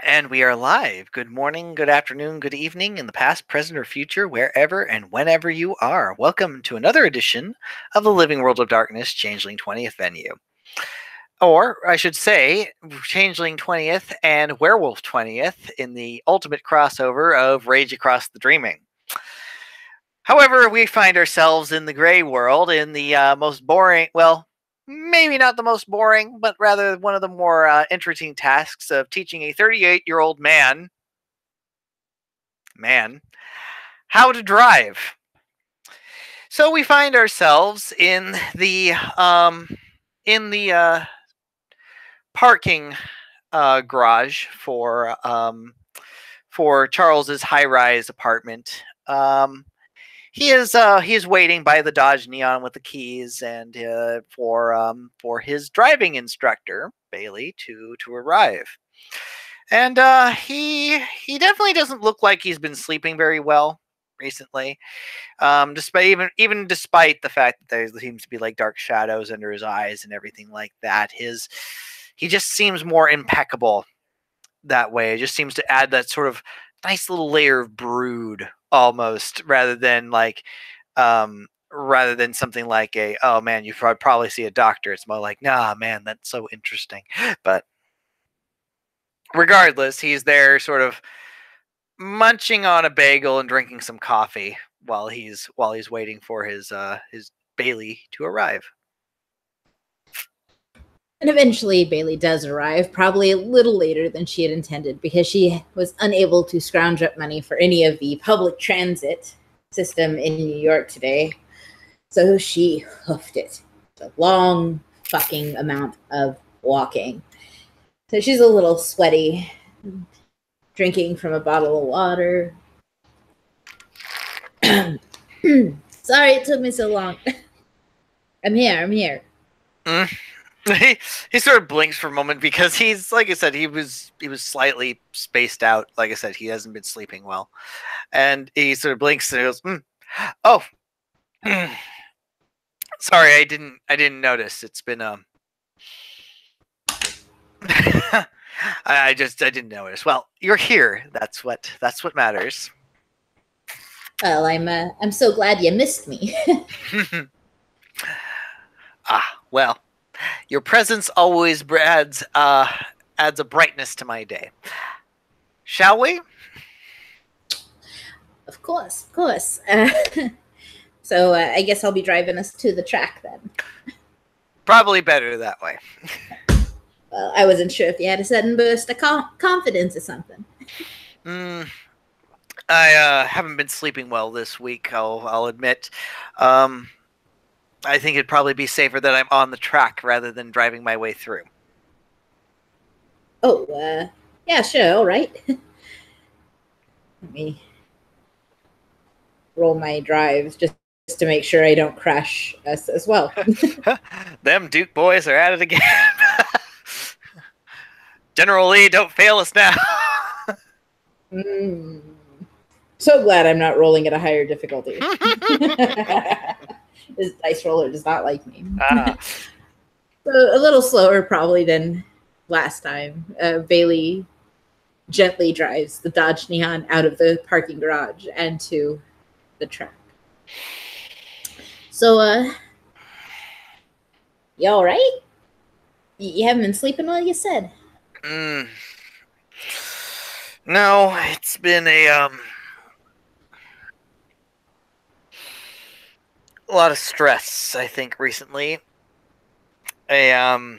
And we are live. Good morning, good afternoon, good evening, in the past, present, or future, wherever and whenever you are. Welcome to another edition of the Living World of Darkness Changeling 20th venue. Or, I should say, Changeling 20th and Werewolf 20th in the ultimate crossover of Rage Across the Dreaming. However, we find ourselves in the gray world, in the most boring, well, maybe not the most boring, but rather one of the more interesting tasks of teaching a 38-year-old man how to drive. So we find ourselves in the parking garage for Charles's high-rise apartment. He is waiting by the Dodge Neon with the keys and for his driving instructor Bailey to arrive. And he definitely doesn't look like he's been sleeping very well recently. Despite even despite the fact that there seems to be like dark shadows under his eyes and everything like that, he just seems more impeccable that way. It just seems to add that sort of nice little layer of brood almost, rather than something like a, oh man, you probably see a doctor. It's more like, nah man, that's so interesting. But regardless, he's there sort of munching on a bagel and drinking some coffee while he's waiting for his Bailey to arrive. And eventually Bailey does arrive, probably a little later than she had intended, because she was unable to scrounge up money for any of the public transit system in New York today. So she hoofed it. It's a long fucking amount of walking. So she's a little sweaty, drinking from a bottle of water. Sorry it took me so long. I'm here. He sort of blinks for a moment because he's, like I said, he was slightly spaced out. Like I said, he hasn't been sleeping well, and he sort of blinks and he goes, "Oh, sorry, I didn't notice. It's been I didn't notice. Well, you're here. That's what matters." Well, I'm so glad you missed me. Well, your presence always adds a brightness to my day. Shall we? Of course. So I guess I'll be driving us to the track then. Probably better that way. Well, I wasn't sure if you had a sudden burst of confidence or something. I haven't been sleeping well this week, I'll admit. I think it'd probably be safer that I'm on the track rather than driving my way through. Oh, yeah, sure, all right. Let me roll my drives just to make sure I don't crash us as well. Them Duke boys are at it again. General Lee, don't fail us now. So glad I'm not rolling at a higher difficulty. This dice roller does not like me. So a little slower probably than last time. Bailey gently drives the Dodge Neon out of the parking garage and to the track. So, you all right? You haven't been sleeping well, you said? No, it's been a lot of stress, I think, recently. Did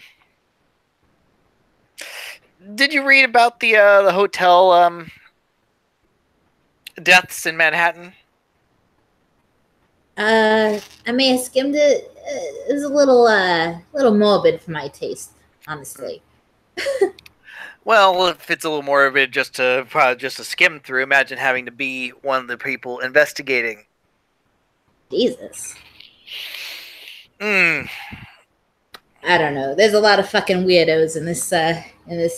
you read about the hotel deaths in Manhattan? I may have skimmed it. It was a little morbid for my taste, honestly. Well, if it's a little morbid just to skim through, imagine having to be one of the people investigating. Jesus. I don't know. There's a lot of fucking weirdos in this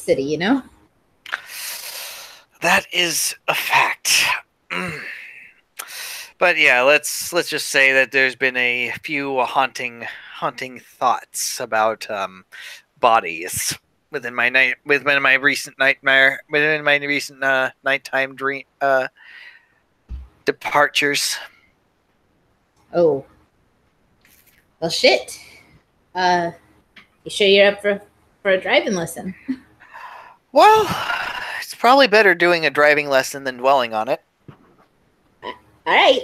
city, you know? That is a fact. But yeah, let's just say that there's been a few haunting thoughts about bodies within my recent nighttime dream departures. Oh, well, shit. You sure you're up for a driving lesson? Well, it's probably better doing a driving lesson than dwelling on it. All right.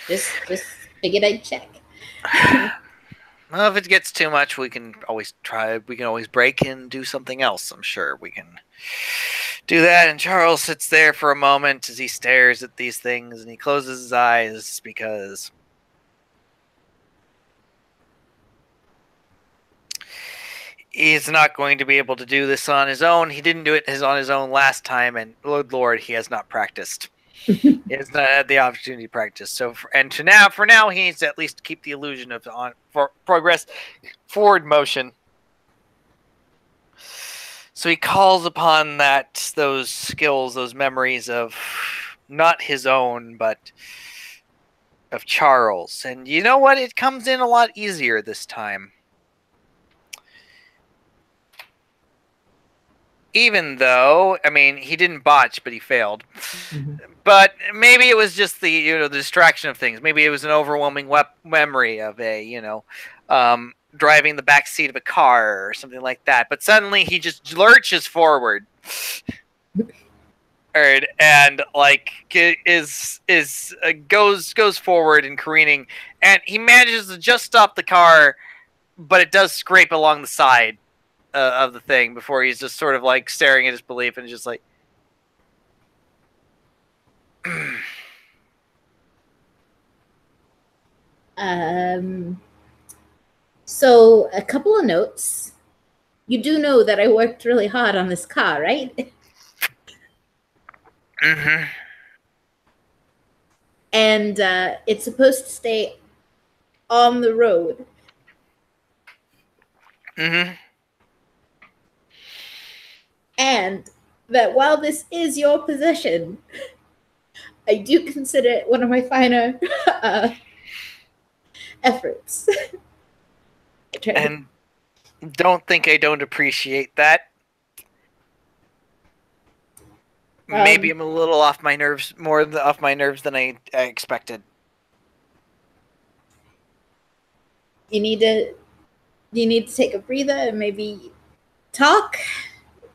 Just figured I'd check. Well, if it gets too much, we can always try. We can always break and do something else. I'm sure we can do that. And Charles sits there for a moment as he stares at these things, and he closes his eyes because he's not going to be able to do this on his own. He didn't do it on his own last time, and Lord, he has not practiced. He has not had the opportunity to practice. So, for now, he needs to at least keep the illusion of progress, forward motion. So he calls upon those skills, those memories of not his own, but of Charles. And you know what? It comes in a lot easier this time. Even though, I mean, he didn't botch, but he failed. Mm-hmm. But maybe it was just the distraction of things. Maybe it was an overwhelming memory of driving the back seat of a car or something like that. But suddenly he just lurches forward, and like goes forward and careening, and he manages to just stop the car, but it does scrape along the side of the thing before he's just sort of like staring at his belief and just like. So a couple of notes. You do know that I worked really hard on this car, right? Mm-hmm. And it's supposed to stay on the road. Mm-hmm. And that while this is your possession, I do consider it one of my finer efforts. And don't think I don't appreciate that. Maybe I'm a little off my nerves, off my nerves than I expected. You need to take a breather and maybe talk.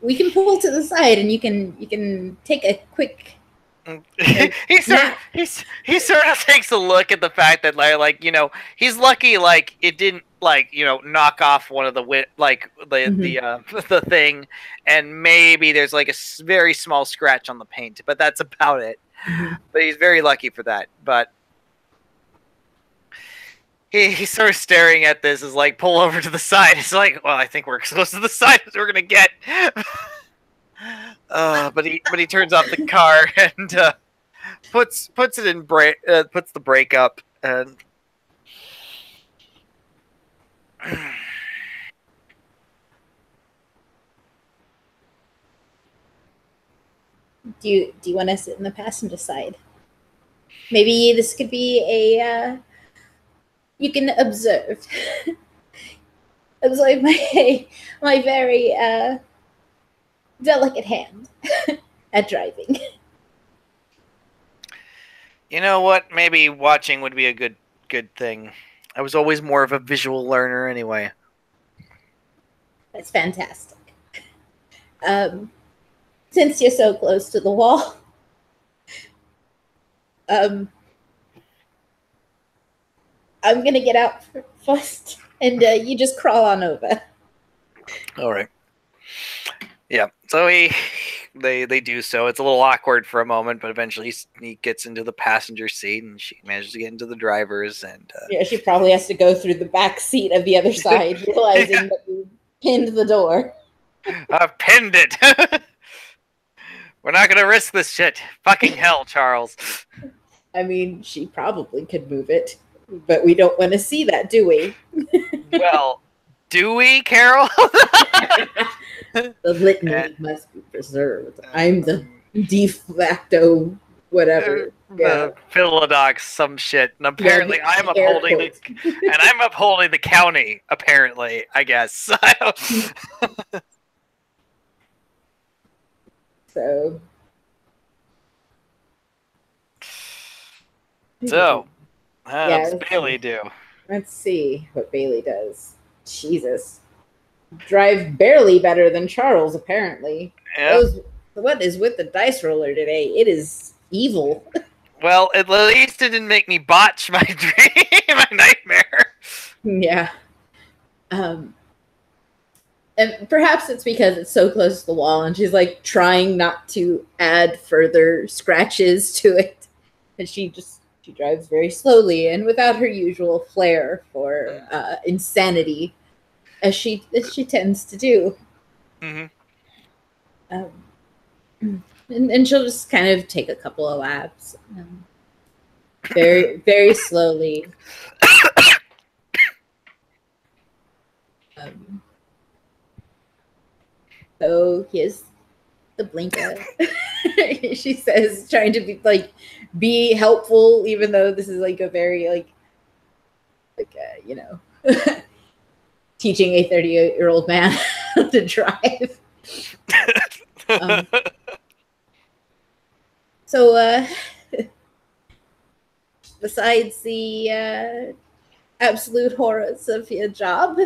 We can pull to the side and you can take a quick. He sort of takes a look at the fact that he's lucky it didn't knock off one of the the thing, and maybe there's a very small scratch on the paint, but that's about it. Mm-hmm. But he's very lucky for that. But he's sort of staring at this as pull over to the side. It's well, I think we're as close to the side as we're gonna get. But he turns off the car and puts it in puts the brake up and. Do you want to sit in the passenger side? Maybe this could be a you can observe my very delicate hand at driving. You know what? Maybe watching would be a good thing. I was always more of a visual learner anyway. That's fantastic. Since you're so close to the wall, I'm going to get out first, and you just crawl on over. All right. Yeah, so they do so. It's a little awkward for a moment, but eventually he gets into the passenger seat, and she manages to get into the driver's. And yeah, she probably has to go through the back seat of the other side, realizing that you pinned the door. I've pinned it. We're not going to risk this shit. Fucking hell, Charles. I mean, she probably could move it, but we don't want to see that, do we? Well, do we, Carol? The litany must be preserved. I'm the de facto whatever. Yeah. The Philodox, some shit, and Yeah, apparently I'm air upholding quotes. and I'm upholding the county. Apparently, I guess. So, So, how yeah, does Bailey do? let's see what Bailey does. Jesus. Drive barely better than Charles, apparently. Yeah. What is with the dice roller today? It is evil. Well, at least it didn't make me botch my dream, my nightmare. Yeah. And perhaps it's because it's so close to the wall and she's like trying not to add further scratches to it. And she drives very slowly and without her usual flair for insanity, as she tends to do. Mm-hmm. And she'll just kind of take a couple of laps, very very slowly. So here's the blinker. She says, trying to be helpful, even though this is like a very teaching a 38-year-old man to drive. So besides the absolute horrors of your job,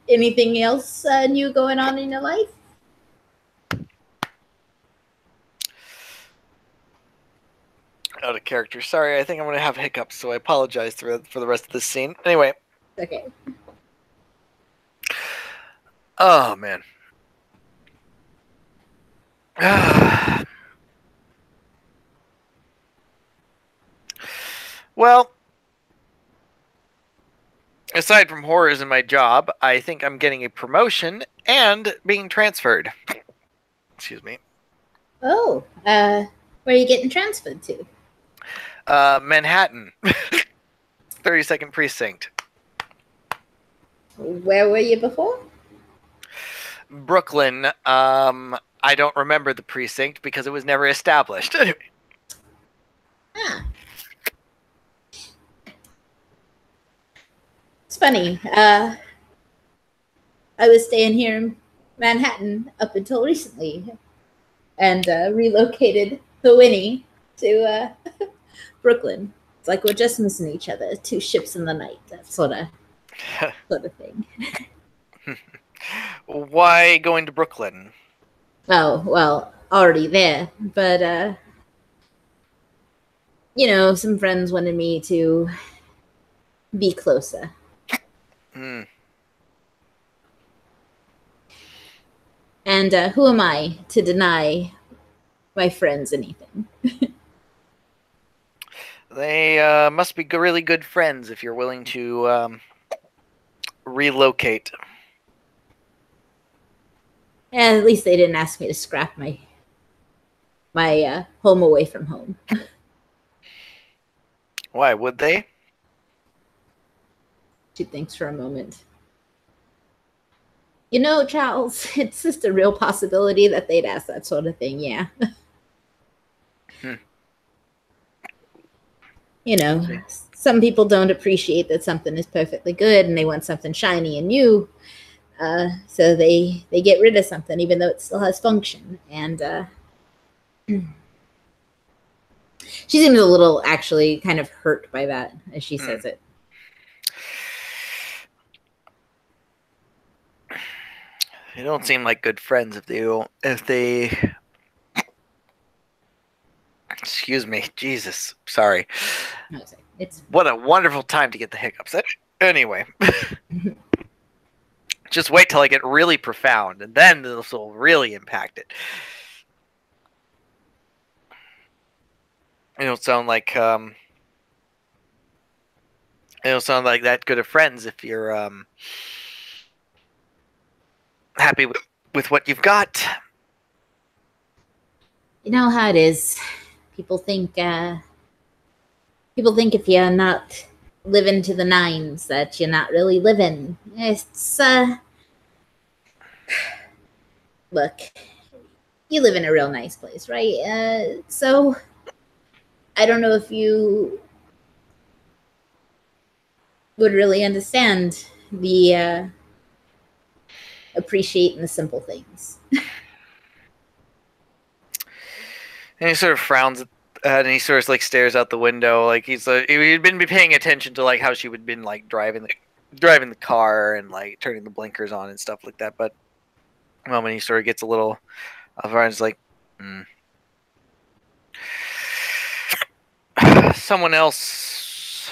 anything else new going on in your life? Out of character. Sorry, I think I'm going to have hiccups, so I apologize for the rest of this scene. Anyway. Okay. Oh, man. Well, aside from horrors in my job, I think I'm getting a promotion and being transferred. Excuse me. Oh, where are you getting transferred to? Manhattan. 32nd Precinct. Where were you before? Brooklyn. I don't remember the precinct because it was never established. Ah. It's funny. I was staying here in Manhattan up until recently and relocated the Winnie to Brooklyn. It's like we're just missing each other. Two ships in the night. That sort of thing. Why going to Brooklyn? Oh, well, already there. But, some friends wanted me to be closer. Hmm. And who am I to deny my friends anything? They must be really good friends if you're willing to relocate. And at least they didn't ask me to scrap my home away from home. Why would they? She thinks for a moment. Charles, it's just a real possibility that they'd ask that sort of thing, yeah. Some people don't appreciate that something is perfectly good and they want something shiny and new. So they get rid of something even though it still has function. And she seems a little actually kind of hurt by that as she says it. They don't seem like good friends if they excuse me, Jesus, sorry. What a wonderful time to get the hiccups. Anyway. Just wait till I get really profound, and then this will really impact it. It don't sound like that good of friends if you're happy with what you've got. You know how it is. People think if you're not living to the nines that you're not really living. It's look, you live in a real nice place, right? So I don't know if you would really understand the appreciating the simple things. And he sort of frowns and he sort of like stares out the window, like he'd been paying attention to like how she would been like driving the car and like turning the blinkers on and stuff like that. But well, when he sort of gets a little, he's like, someone else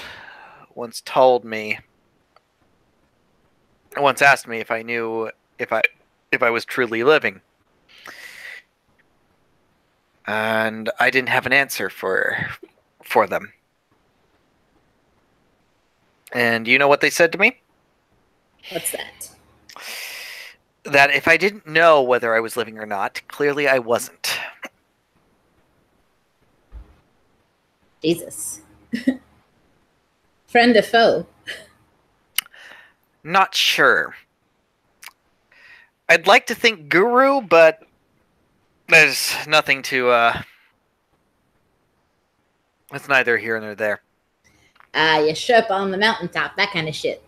once asked me if I knew if I was truly living. And I didn't have an answer for them. And do you know what they said to me? What's that? That if I didn't know whether I was living or not, clearly I wasn't. Jesus. Friend or foe? Not sure. I'd like to think guru, but there's nothing to, it's neither here nor there. You show up on the mountaintop, that kind of shit.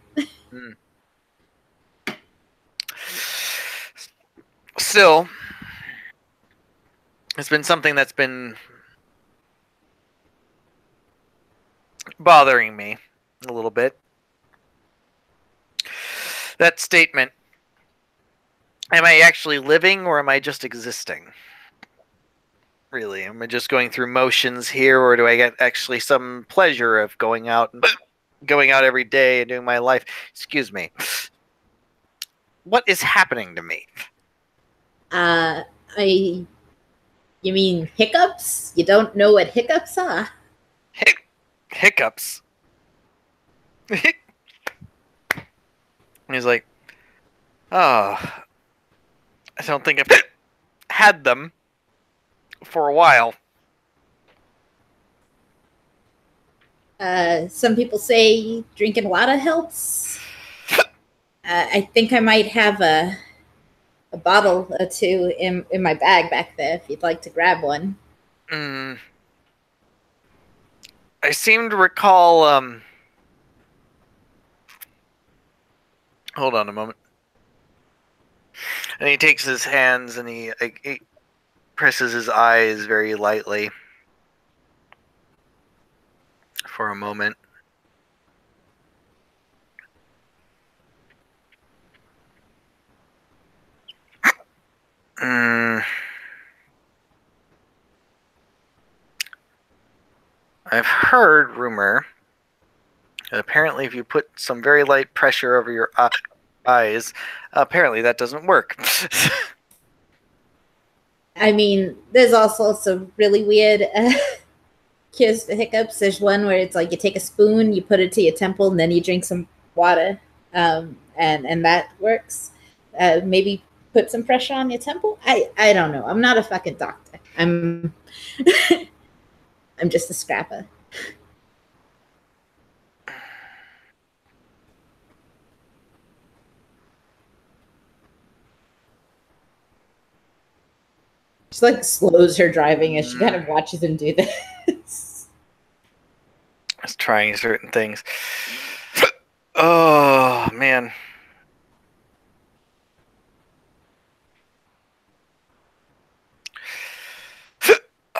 Still, it's been something that's been bothering me a little bit. That statement, am I actually living or am I just existing? Really, am I just going through motions here, or do I get actually some pleasure of going out every day and doing my life? Excuse me. What is happening to me? You mean hiccups? You don't know what hiccups are? Hiccups. He's like, oh, I don't think I've had them for a while. Some people say drinking water helps. I think I might have a bottle or two in my bag back there if you'd like to grab one. I seem to recall, hold on a moment. And he takes his hands and he presses his eyes very lightly for a moment. I've heard rumor that apparently if you put some very light pressure over your eyes, apparently that doesn't work. I mean, there's all sorts of really weird cures for hiccups. There's one where it's like you take a spoon, you put it to your temple, and then you drink some water, and that works. Maybe put some pressure on your temple. I don't know. I'm not a fucking doctor. I'm I'm just a scrapper. She like slows her driving as she kind of watches him do this. Just trying certain things. Oh man.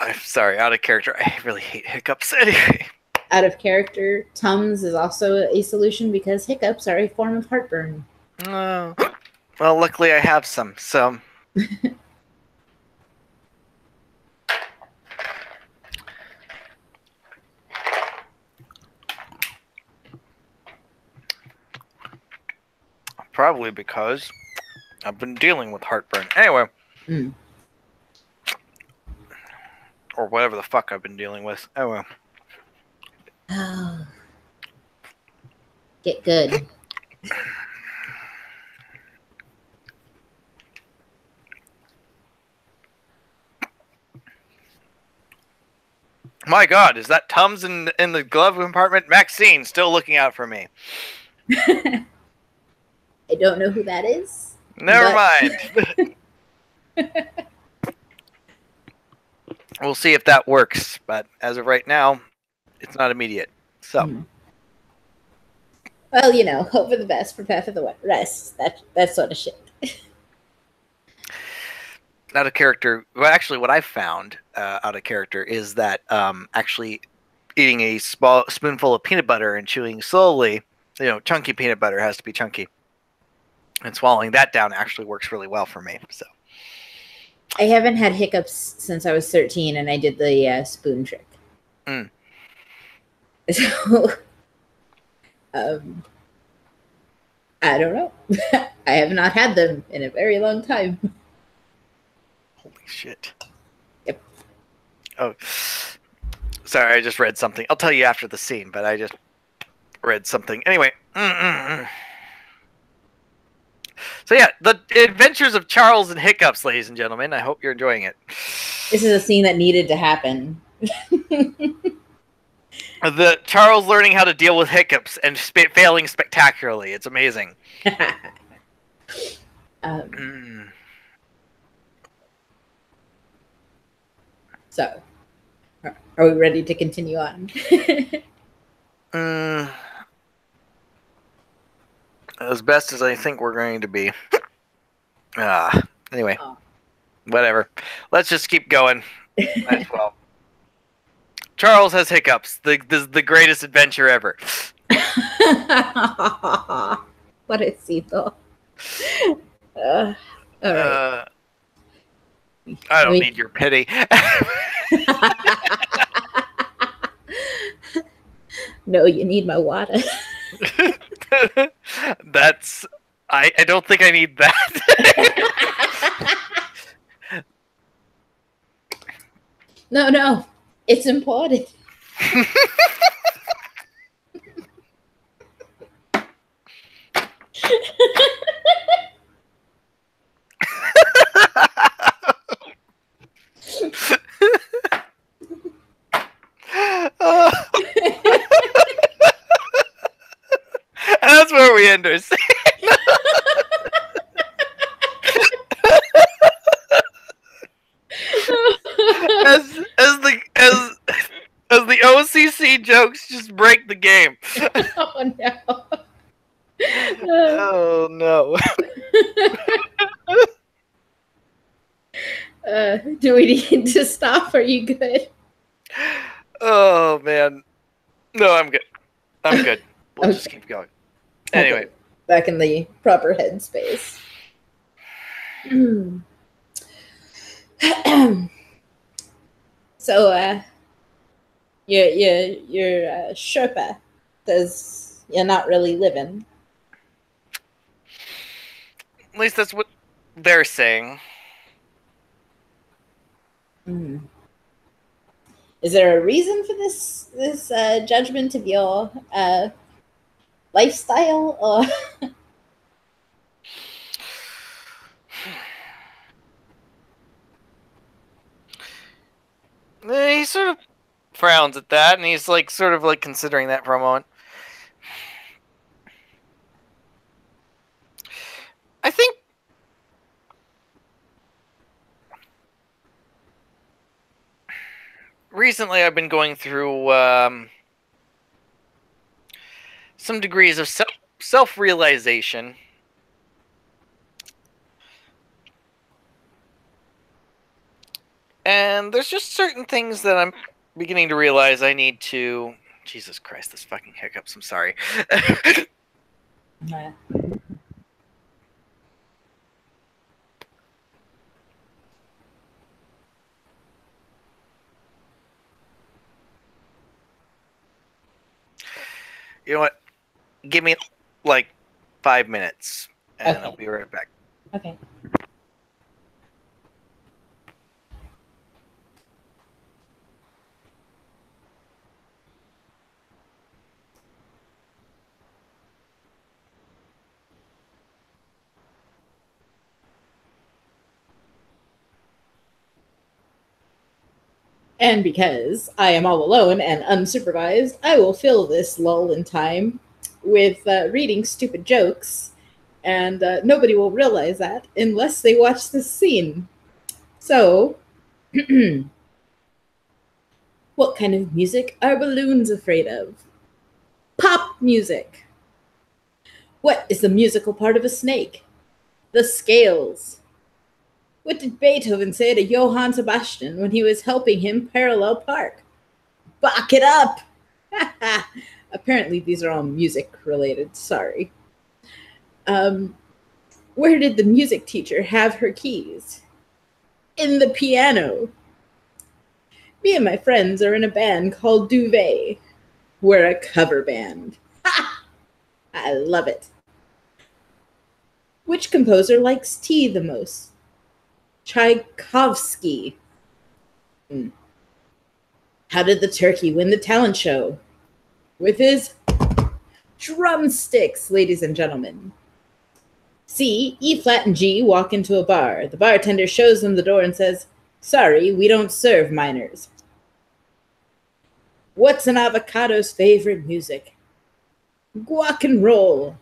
I'm sorry, out of character. I really hate hiccups anyway. Out of character, Tums is also a solution because hiccups are a form of heartburn. Well, luckily I have some, so. Probably because I've been dealing with heartburn. Anyway. Or whatever the fuck I've been dealing with. Anyway. Oh. Get good. My God, is that Tums in the glove compartment? Maxine still looking out for me. I don't know who that is. Never mind. we'll see if that works. But as of right now, it's not immediate. So. Well, you know, hope for the best, prepare for the rest. That sort of shit. Out of character. Well, actually, what I found out of character is that actually eating a small spoonful of peanut butter and chewing slowly, chunky peanut butter has to be chunky, and swallowing that down actually works really well for me. So I haven't had hiccups since I was 13, and I did the spoon trick. So, I don't know. I have not had them in a very long time. Holy shit. Yep. Oh, sorry, I just read something. I'll tell you after the scene, but I just read something. Anyway. So yeah, the adventures of Charles and Hiccups, ladies and gentlemen. I hope you're enjoying it. This is a scene that needed to happen. The Charles learning how to deal with hiccups and failing spectacularly. It's amazing. So, are we ready to continue on? As best as I think we're going to be. Anyway, whatever. Let's just keep going. As well. Charles has hiccups. The greatest adventure ever. Pobrecito. All right. I don't need your pity. No, you need my water. That's... I don't think I need that. No. It's important. That's where we end our scene. As the OCC jokes just break the game. Oh no. Oh no. Do we need to stop? Are you good? Oh man. No, I'm good. We'll just keep going. Anyway. Okay. Back in the proper headspace. So, your Sherpa says you're not really living. At least that's what they're saying. Is there a reason for this judgment of your lifestyle, or? He sort of frowns at that, and he's like sort of like considering that for a moment. I think recently I've been going through some degrees of self-realization. And there's just certain things that I'm beginning to realize I need to... Jesus Christ, this fucking hiccups. I'm sorry. You know what? Give me like 5 minutes, and I'll be right back. Okay. And because I am all alone and unsupervised, I will fill this lull in time with reading stupid jokes, and nobody will realize that unless they watch this scene. So, What kind of music are balloons afraid of? Pop music. What is the musical part of a snake? The scales. What did Beethoven say to Johann Sebastian when he was helping him parallel park? Back it up! Apparently, these are all music related. Sorry. Where did the music teacher have her keys? In the piano. Me and my friends are in a band called Duvet. We're a cover band. I love it. Which composer likes tea the most? Tchaikovsky. How did the turkey win the talent show? With his drumsticks, ladies and gentlemen. C, E flat and G walk into a bar. The bartender shows them the door and says, "Sorry, we don't serve minors." What's an avocado's favorite music? Guac and roll.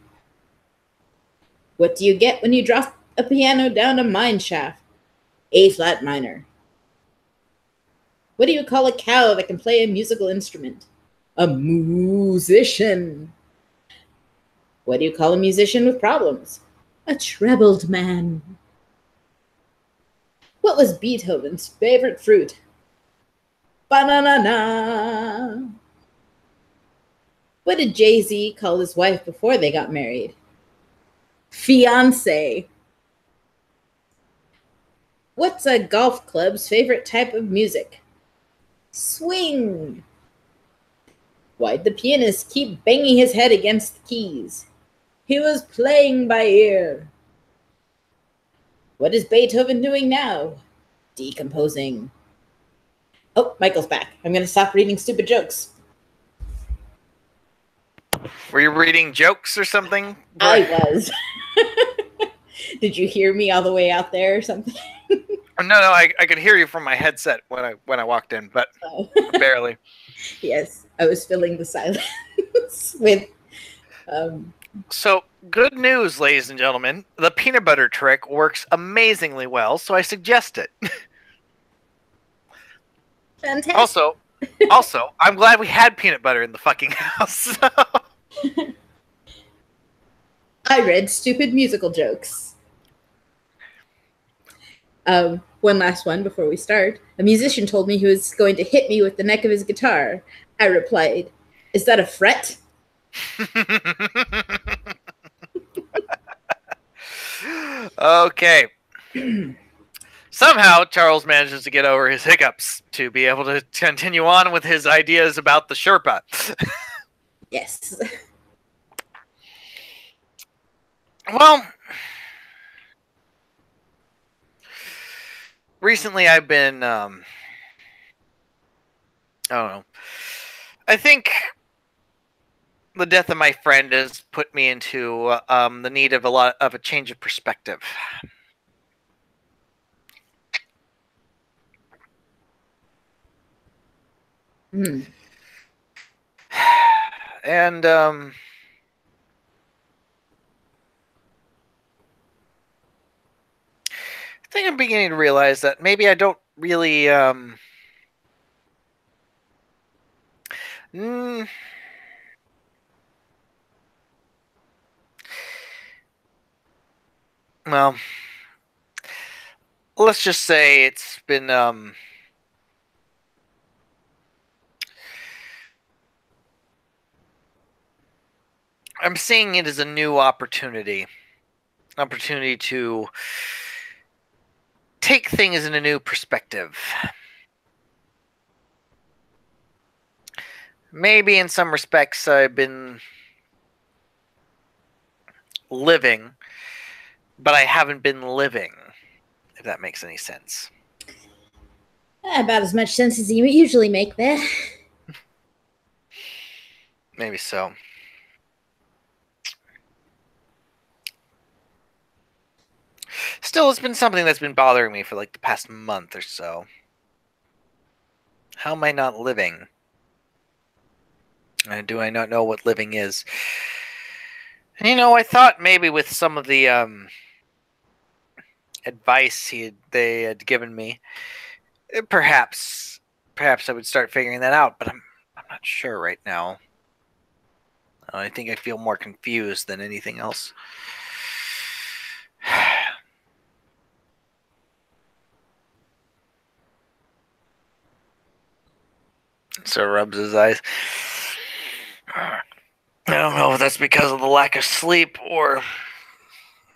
What do you get when you drop a piano down a mine shaft? A flat minor. What do you call a cow that can play a musical instrument? A musician. What do you call a musician with problems? A trebled man. What was Beethoven's favorite fruit? Banana. What did Jay-Z call his wife before they got married? Fiancé. What's a golf club's favorite type of music? Swing. Why'd the pianist keep banging his head against the keys? He was playing by ear. What is Beethoven doing now? Decomposing. Oh, Michael's back. I'm going to stop reading stupid jokes. Were you reading jokes or something? I was. Did you hear me all the way out there or something? No, I could hear you from my headset when I walked in, but barely. Yes, I was filling the silence with. So, good news, ladies and gentlemen. The peanut butter trick works amazingly well, so I suggest it. Fantastic. Also, I'm glad we had peanut butter in the fucking house. I read stupid musical jokes. One last one before we start. A musician told me he was going to hit me with the neck of his guitar. I replied, "Is that a fret?" Okay. Somehow, Charles manages to get over his hiccups to be able to continue on with his ideas about the Sherpa. Yes. Well, recently I've been, I don't know. I think the death of my friend has put me into the need of a change of perspective. And I think I'm beginning to realize that maybe I don't really well, let's just say it's been I'm seeing it as a new opportunity to take things in a new perspective. Maybe in some respects I've been living, but I haven't been living, if that makes any sense. About as much sense as you usually make there. Maybe so. Still, it's been something that's been bothering me for like the past month or so. How am I not living? Do I not know what living is? You know, I thought maybe with some of the advice they had given me, perhaps perhaps I would start figuring that out, but I'm not sure right now. I think I feel more confused than anything else. So rubs his eyes. I don't know if that's because of the lack of sleep or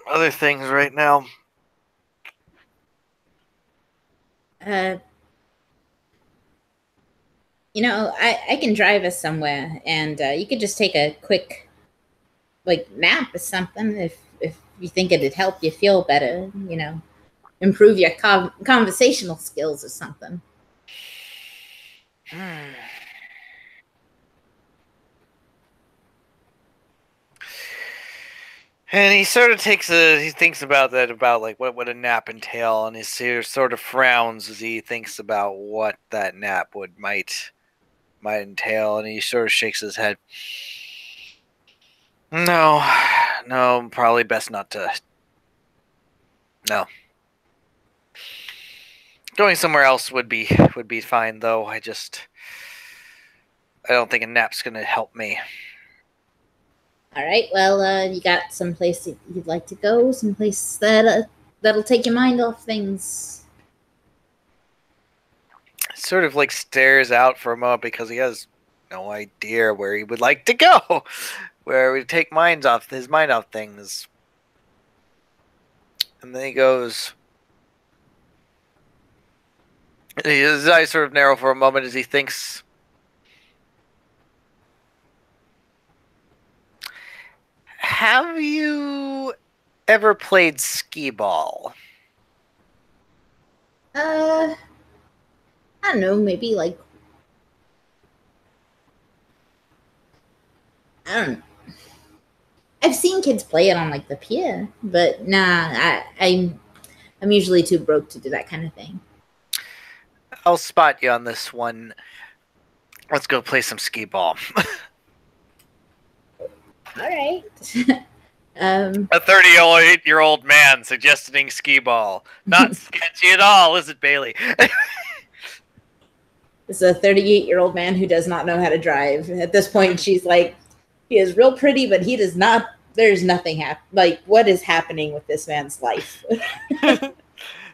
other things right now. You know, I can drive us somewhere, and you could just take a quick, like, nap or something if you think it'd help you feel better. You know, improve your conversational skills or something. And he sort of he thinks about that, about like what would a nap entail, and he sort of frowns as he thinks about what that nap might entail, and he sort of shakes his head. No, probably best not to. No. Going somewhere else would be fine, though. I don't think a nap's gonna help me. All right. Well, you got some place you'd like to go? Some place that'll take your mind off things. Sort of like stares out for a moment because he has no idea where he would like to go, where he would take his mind off things. And then he goes. His eyes sort of narrow for a moment as he thinks. Have you ever played skee ball? I don't know, maybe like, I don't know. I've seen kids play it on like the pier, but nah, I'm usually too broke to do that kind of thing. I'll spot you on this one. Let's go play some skee ball. All right. A 38-year-old man suggesting skee ball. Not sketchy at all, is it, Bailey? It's a 38-year-old man who does not know how to drive. At this point, she's like, he is real pretty, but he does not. There's nothing like, what is happening with this man's life?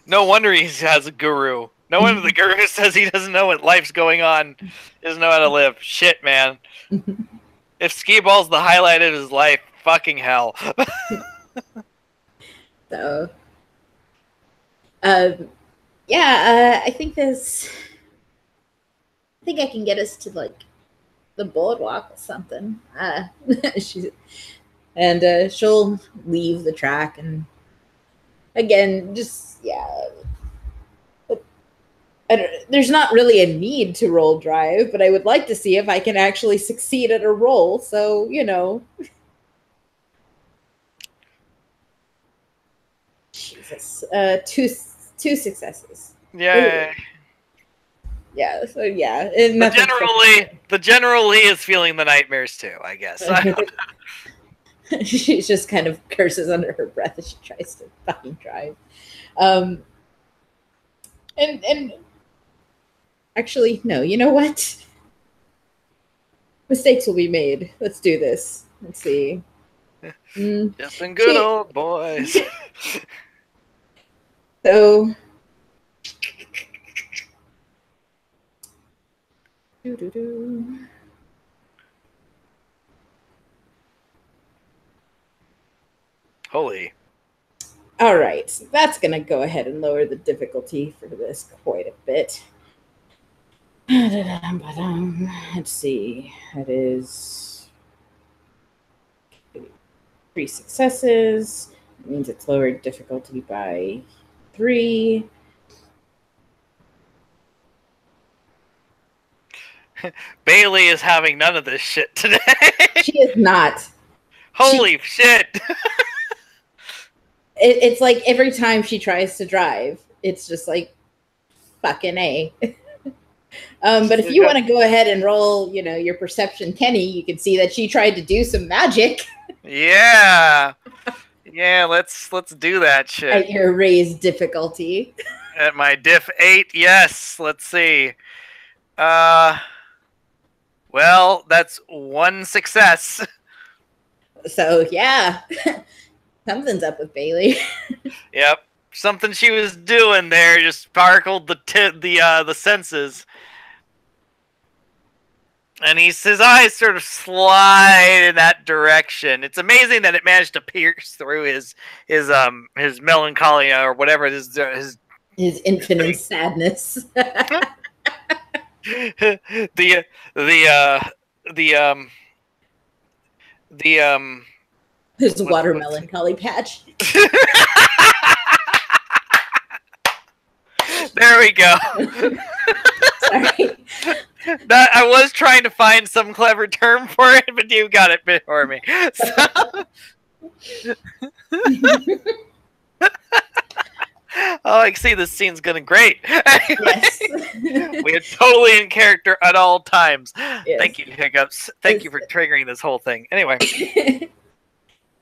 No wonder he has a guru. No wonder the guru says he doesn't know what life's going on. He doesn't know how to live. Shit, man. If skee ball's the highlight of his life, fucking hell. So, yeah, I think I can get us to like the boardwalk or something. She'll leave the track, and again, just there's not really a need to roll drive, but I would like to see if I can actually succeed at a roll. So, you know. Jesus. Two successes. Yay. Yeah, so yeah. The General Lee is feeling the nightmares too, I guess. She just kind of curses under her breath as she tries to fucking drive. And actually, no, you know what? Mistakes will be made. Let's do this. Let's see. Just some good old boys. So, Holy. All right, so that's going to go ahead and lower the difficulty for this quite a bit. Let's see. That is 3 successes. It means it's lowered difficulty by 3. Bailey is having none of this shit today. She is not. Holy shit. It's like every time she tries to drive, it's just like fucking A. But if you want to go ahead and roll, you know, your perception, Kenny, you can see that she tried to do some magic. Yeah. Yeah, let's do that shit. At your raised difficulty. At my diff 8, yes. Let's see. Well, that's one success. So yeah, something's up with Bailey. Yep. Something she was doing there just sparkled the senses. And his eyes sort of slide in that direction. It's amazing that it managed to pierce through his melancholia or whatever his infinite sadness. the his water melancholy patch. There we go. Sorry. I was trying to find some clever term for it, but you got it before me. So... Oh, I see this scene's going great. Yes. We are totally in character at all times. Yes. Thank you, Hiccups. Thank you for triggering this whole thing. Anyway.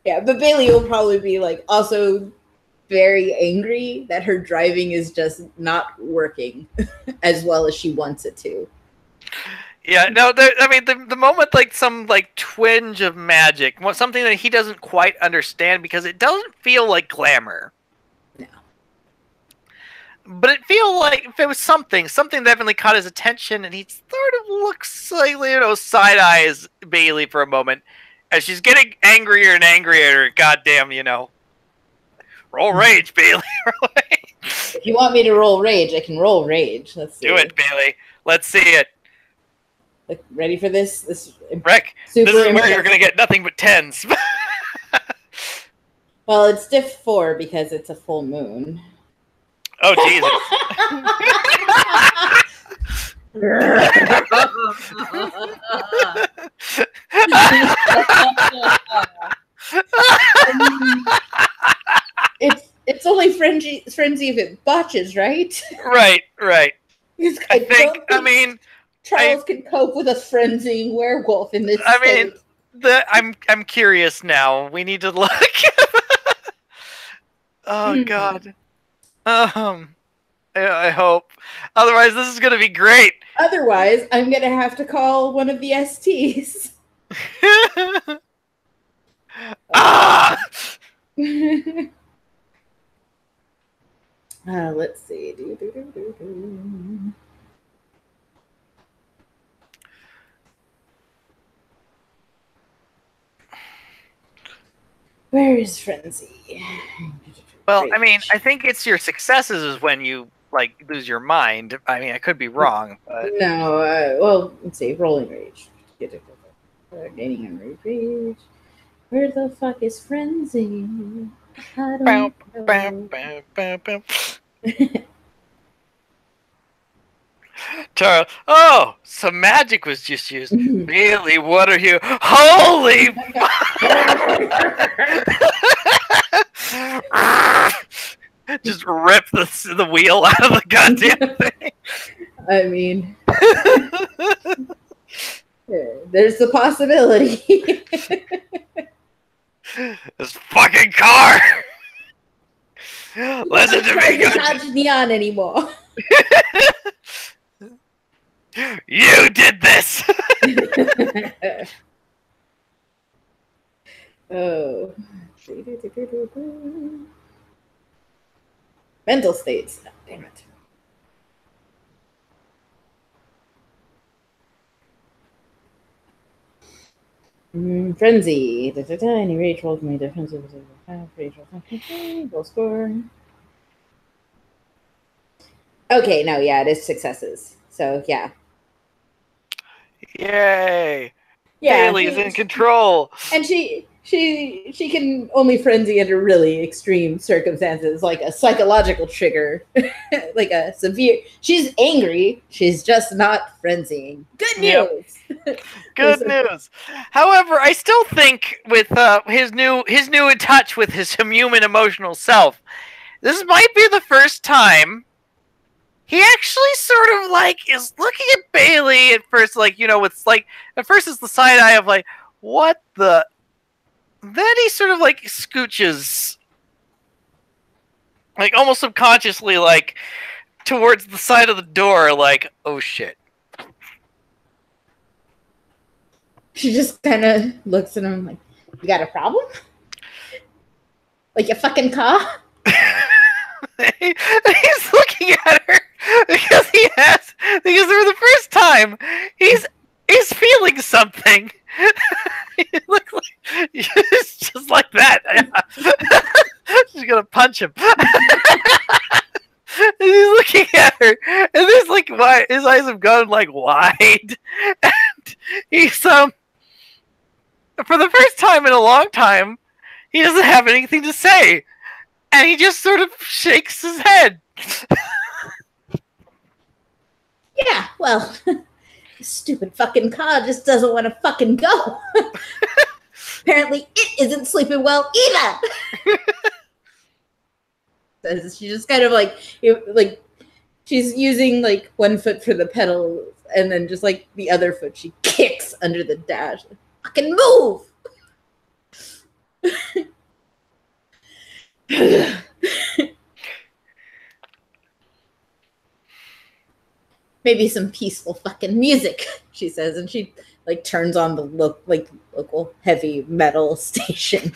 Yeah, but Bailey will probably be like also very angry that her driving is just not working as well as she wants it to. Yeah, no, I mean, the moment, like, some, like, twinge of magic, something that he doesn't quite understand because it doesn't feel like glamour. No. But it feels like if it was something definitely caught his attention, and he sort of looks like, side-eyes Bailey for a moment, as she's getting angrier and angrier, goddamn, roll rage, Bailey. If you want me to roll rage, I can roll rage. Let's see. Do it, Bailey. Let's see it. Like, ready for this? Rick, this is where you're going to get nothing but 10s. Well, it's diff 4 because it's a full moon. Oh, Jesus. It's only frenzy if it botches, right? Right. I think Charles can cope with a frenzying werewolf in this state. I'm curious now. We need to look. Oh God. I hope. Otherwise, this is gonna be great. Otherwise, I'm gonna have to call one of the STs. Ah! Let's see. Where is frenzy? Well, I mean, I think it's your successes is when you like lose your mind. I mean, I could be wrong, but no. Well, let's see. Rolling rage. Gaining on rage. Where the fuck is frenzy? I don't know. Charles, oh, some magic was just used. Really? What are you? Holy! Just rip the wheel out of the goddamn thing. I mean, there's the possibility. This fucking car. Listen to me. Not neon anymore. You did this. Oh. Mental states. Oh, damn it. Frenzy. Any rage rolls me defensive. Rage roll score. Okay, no, yeah, it is successes. So yeah. Yay! Yeah, Bailey's in control, and she can only frenzy under really extreme circumstances, like a psychological trigger, like a severe. She's angry. She's just not frenzying. Good news. Yep. Good news. However, I still think with his new in touch with his human emotional self, this might be the first time he actually sort of like is looking at Bailey at first, like, it's like at first it's the side eye of like, what the. Then he sort of like scooches, like almost subconsciously, like towards the side of the door, like, oh shit. She just kind of looks at him like, "You got a problem? Like your fucking car?" He's looking at her because because for the first time he's feeling something. He looks like it's just like that. She's gonna punch him. And he's looking at her, and there's like his eyes have gone like wide, and he's for the first time in a long time, he doesn't have anything to say, and he just sort of shakes his head. Yeah, well, this stupid fucking car just doesn't want to fucking go. Apparently, it isn't sleeping well either. She just kind of like she's using like one foot for the pedal, and then just like the other foot she kicks under the dash. Like, fucking move. Maybe some peaceful fucking music, she says, and she like turns on the local heavy metal station.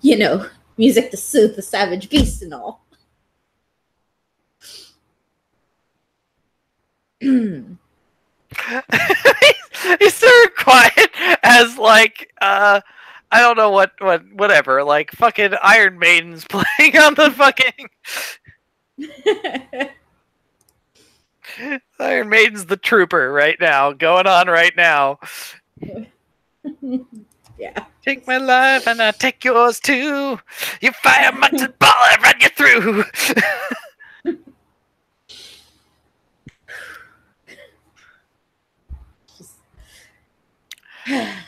You know, music to soothe the savage beast and all. He's sort of quiet as like I don't know whatever, like fucking Iron Maiden's playing on the fucking Iron Maiden's the trooper right now, going on right now. Yeah. Take my life and I take yours too. You fire my ball, I run you through.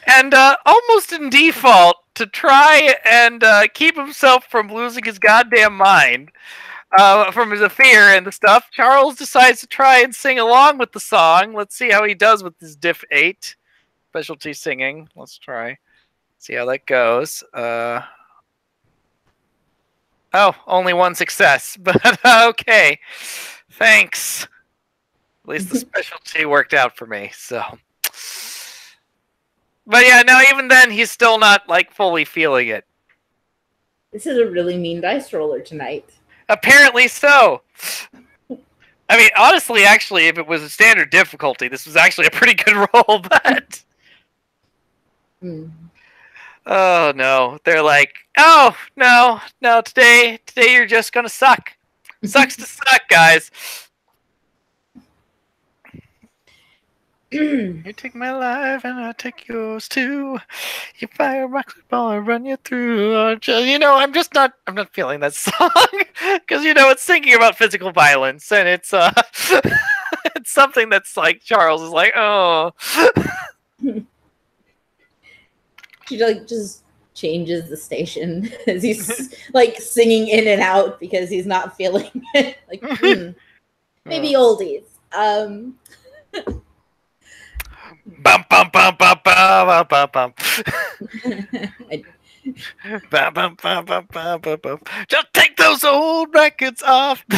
And almost in default, to try and keep himself from losing his goddamn mind, from his fear and the stuff, Charles decides to try and sing along with the song. Let's see how he does with his Diff 8 specialty singing. Let's try. See how that goes. Oh, only one success, but okay. Thanks. At least the specialty worked out for me, so. But yeah, no, even then, he's still not, like, fully feeling it. This is a really mean dice roller tonight. Apparently so. I mean, honestly, actually, if it was a standard difficulty, this was actually a pretty good roll, but... Oh, no. They're like, oh, no, today you're just gonna suck. Sucks to suck, guys. You take my life and I take yours too. You fire a rocket ball, I run you through. You know, I'm not feeling that song because it's singing about physical violence, and it's it's something that's like Charles is like, oh. She like just changes the station as he's like singing in and out because he's not feeling it. Like maybe oldies. Bum bum bum bum bum bum bum. Bum, bum, bum, bum, bum, bum, bum. Just take those old records off the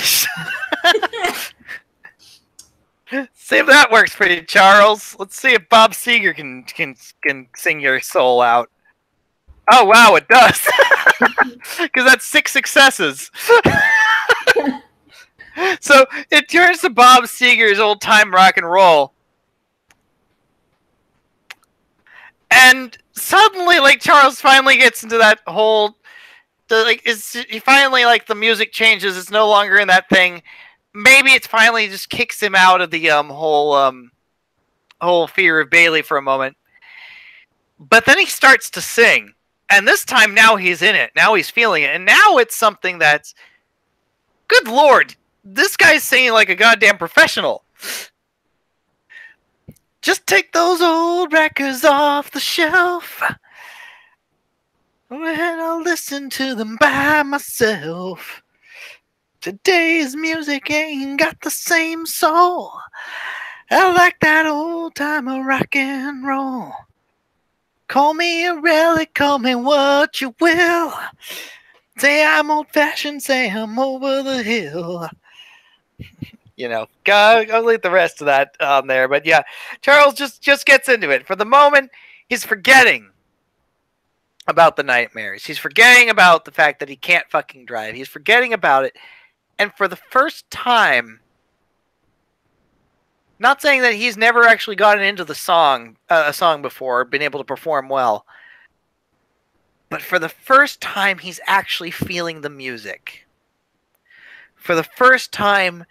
See if that works for you, Charles. Let's see if Bob Seger can sing your soul out. Oh wow, it does. Because that's 6 successes. So it turns to Bob Seger's old time rock and roll. And suddenly, like, Charles finally gets into that whole, he finally, like, the music changes. It's no longer in that thing. Maybe it's finally just kicks him out of the whole fear of Bailey for a moment. But then he starts to sing, and this time now he's in it. Now he's feeling it, and now it's something that's, good lord, this guy's singing like a goddamn professional. Just take those old records off the shelf. And I'll listen to them by myself. Today's music ain't got the same soul. I like that old time of rock and roll. Call me a relic, call me what you will. Say I'm old fashioned, say I'm over the hill. I'll leave the rest of that on there. But yeah, Charles just gets into it. For the moment, he's forgetting about the nightmares. He's forgetting about the fact that he can't fucking drive. He's forgetting about it. And for the first time, not saying that he's never actually gotten into the song, a song before, been able to perform well, but for the first time, he's actually feeling the music. For the first time,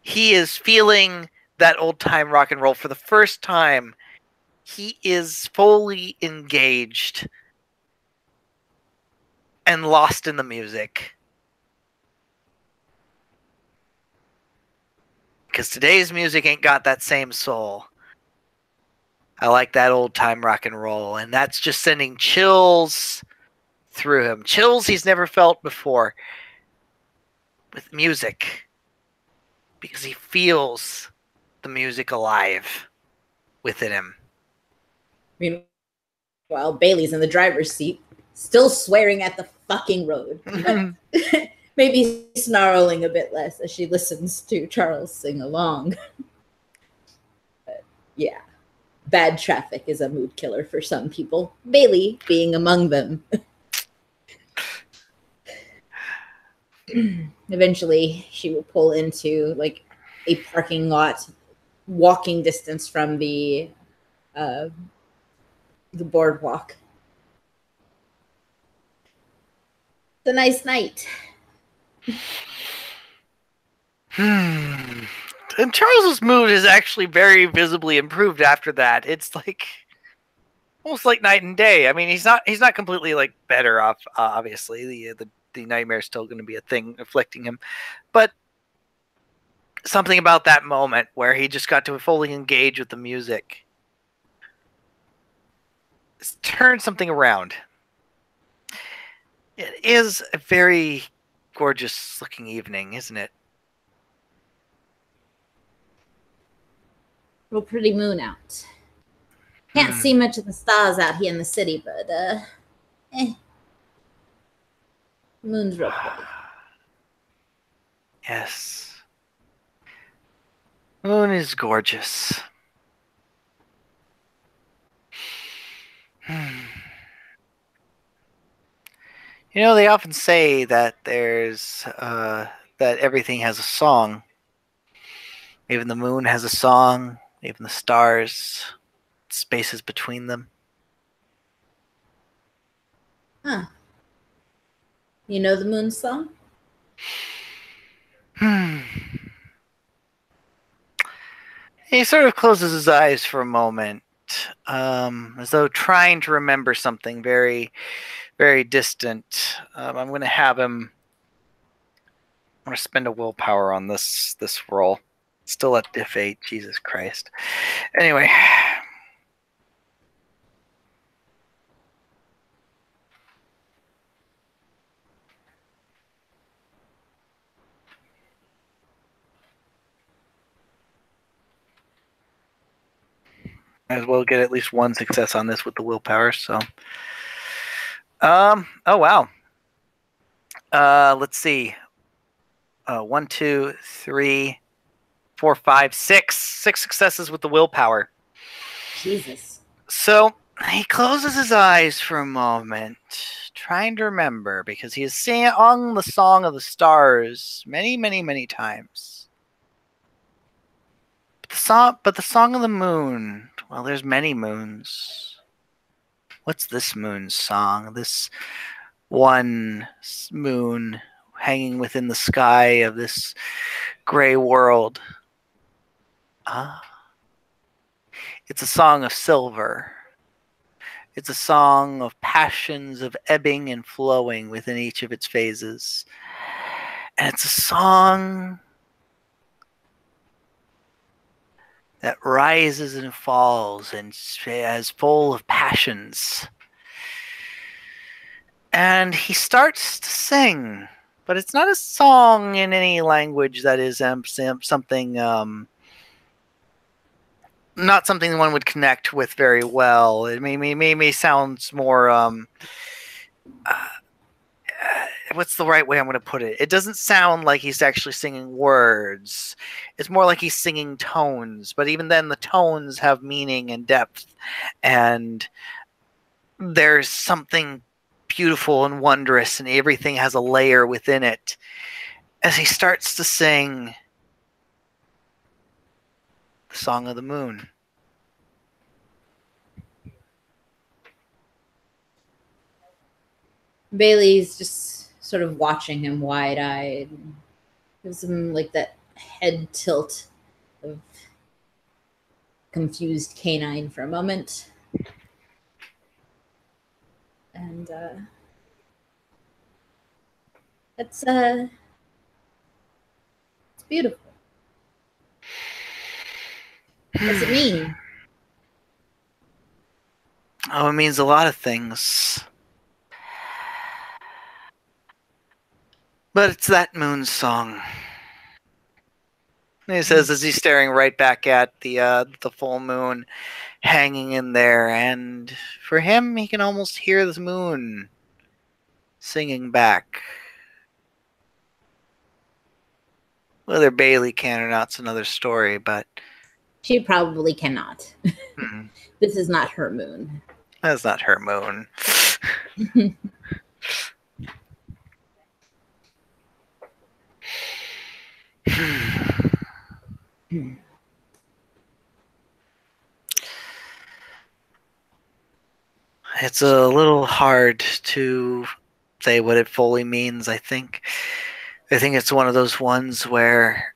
he is feeling that old time rock and roll. For the first time, he is fully engaged and lost in the music. Because today's music ain't got that same soul. I like that old time rock and roll, and that's just sending chills through him. Chills he's never felt before with music. Because he feels the music alive within him. Meanwhile, Bailey's in the driver's seat, still swearing at the fucking road. Maybe snarling a bit less as she listens to Charles sing along. But yeah, bad traffic is a mood killer for some people, Bailey being among them. Eventually, she will pull into like a parking lot, walking distance from the boardwalk. It's a nice night. And Charles's mood is actually very visibly improved after that. It's like almost like night and day. I mean, he's not completely like better off. Obviously, the nightmare is still going to be a thing afflicting him, but something about that moment where he just got to fully engage with the music turned something around. It is a very gorgeous looking evening, isn't it? Real pretty moon out. Can't see much of the stars out here in the city, but moon's real pretty. Yes. Moon is gorgeous. They often say that there's that everything has a song. Even the moon has a song, even the stars, spaces between them. Huh. You know the moon song? He sort of closes his eyes for a moment, as though trying to remember something very, very distant. I'm going to have him. I'm going to spend a willpower on this roll. Still at diff 8. Jesus Christ. Anyway. Might as well get at least one success on this with the willpower. So, oh wow. Let's see. 1, 2, 3, 4, 5, 6. 6 successes with the willpower. Jesus. So he closes his eyes for a moment, trying to remember, because he has sung the Song of the Stars many, many, many times. But the Song of the Moon, well, there's many moons. What's this moon's song? This one moon hanging within the sky of this gray world. It's a song of silver. It's a song of passions of ebbing and flowing within each of its phases. And it's a song that rises and falls and is full of passions. And he starts to sing, but it's not a song in any language that is something, not something one would connect with very well. It may sounds more what's the right way I'm going to put it? It doesn't sound like he's actually singing words. It's more like he's singing tones. But even then, the tones have meaning and depth, and there's something beautiful and wondrous, and everything has a layer within it. As he starts to sing the Song of the Moon. Bailey's just sort of watching him wide-eyed. Gives him like that head tilt of confused canine for a moment. And it's beautiful. What does it mean? Oh, it means a lot of things. But it's that moon song. And he says as he's staring right back at the full moon hanging in there, and for him, he can almost hear the moon singing back. Whether Bailey can or not's another story, but she probably cannot. This is not her moon. That's not her moon. It's a little hard to say what it fully means, I think. I think it's one of those ones where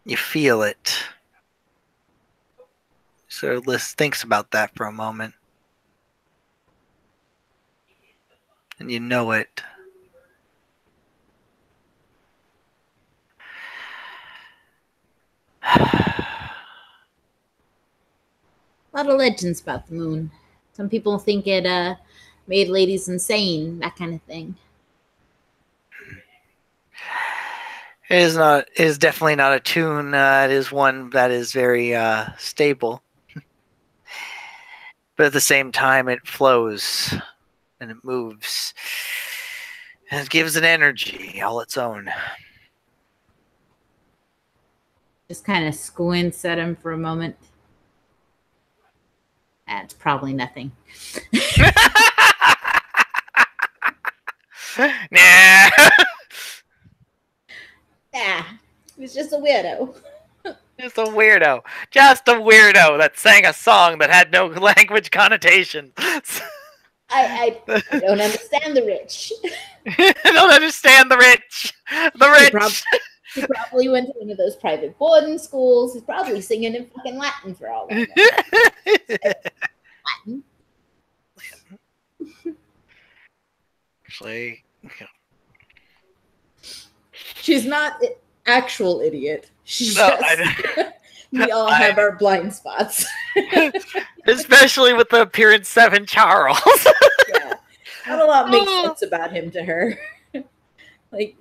you feel it. So Liz thinks about that for a moment. And you know it. A lot of legends about the moon. Some people think it made ladies insane, that kind of thing. It is not. It is definitely not a tune. It is one that is very stable, but at the same time, it flows and it moves, and it gives an energy all its own. Just kind of squints at him for a moment. That's probably nothing. Nah. Yeah, he was just a weirdo. Just a weirdo. Just a weirdo that sang a song that had no language connotation. I don't understand the rich. I don't understand the rich. The rich. He probably went to one of those private boarding schools. He's probably singing in fucking Latin for all I know. Latin. Actually, she's not an actual idiot. She's just, we all have our blind spots. Especially with the appearance 7 Charles. Yeah. Not a lot makes sense about him to her. Like,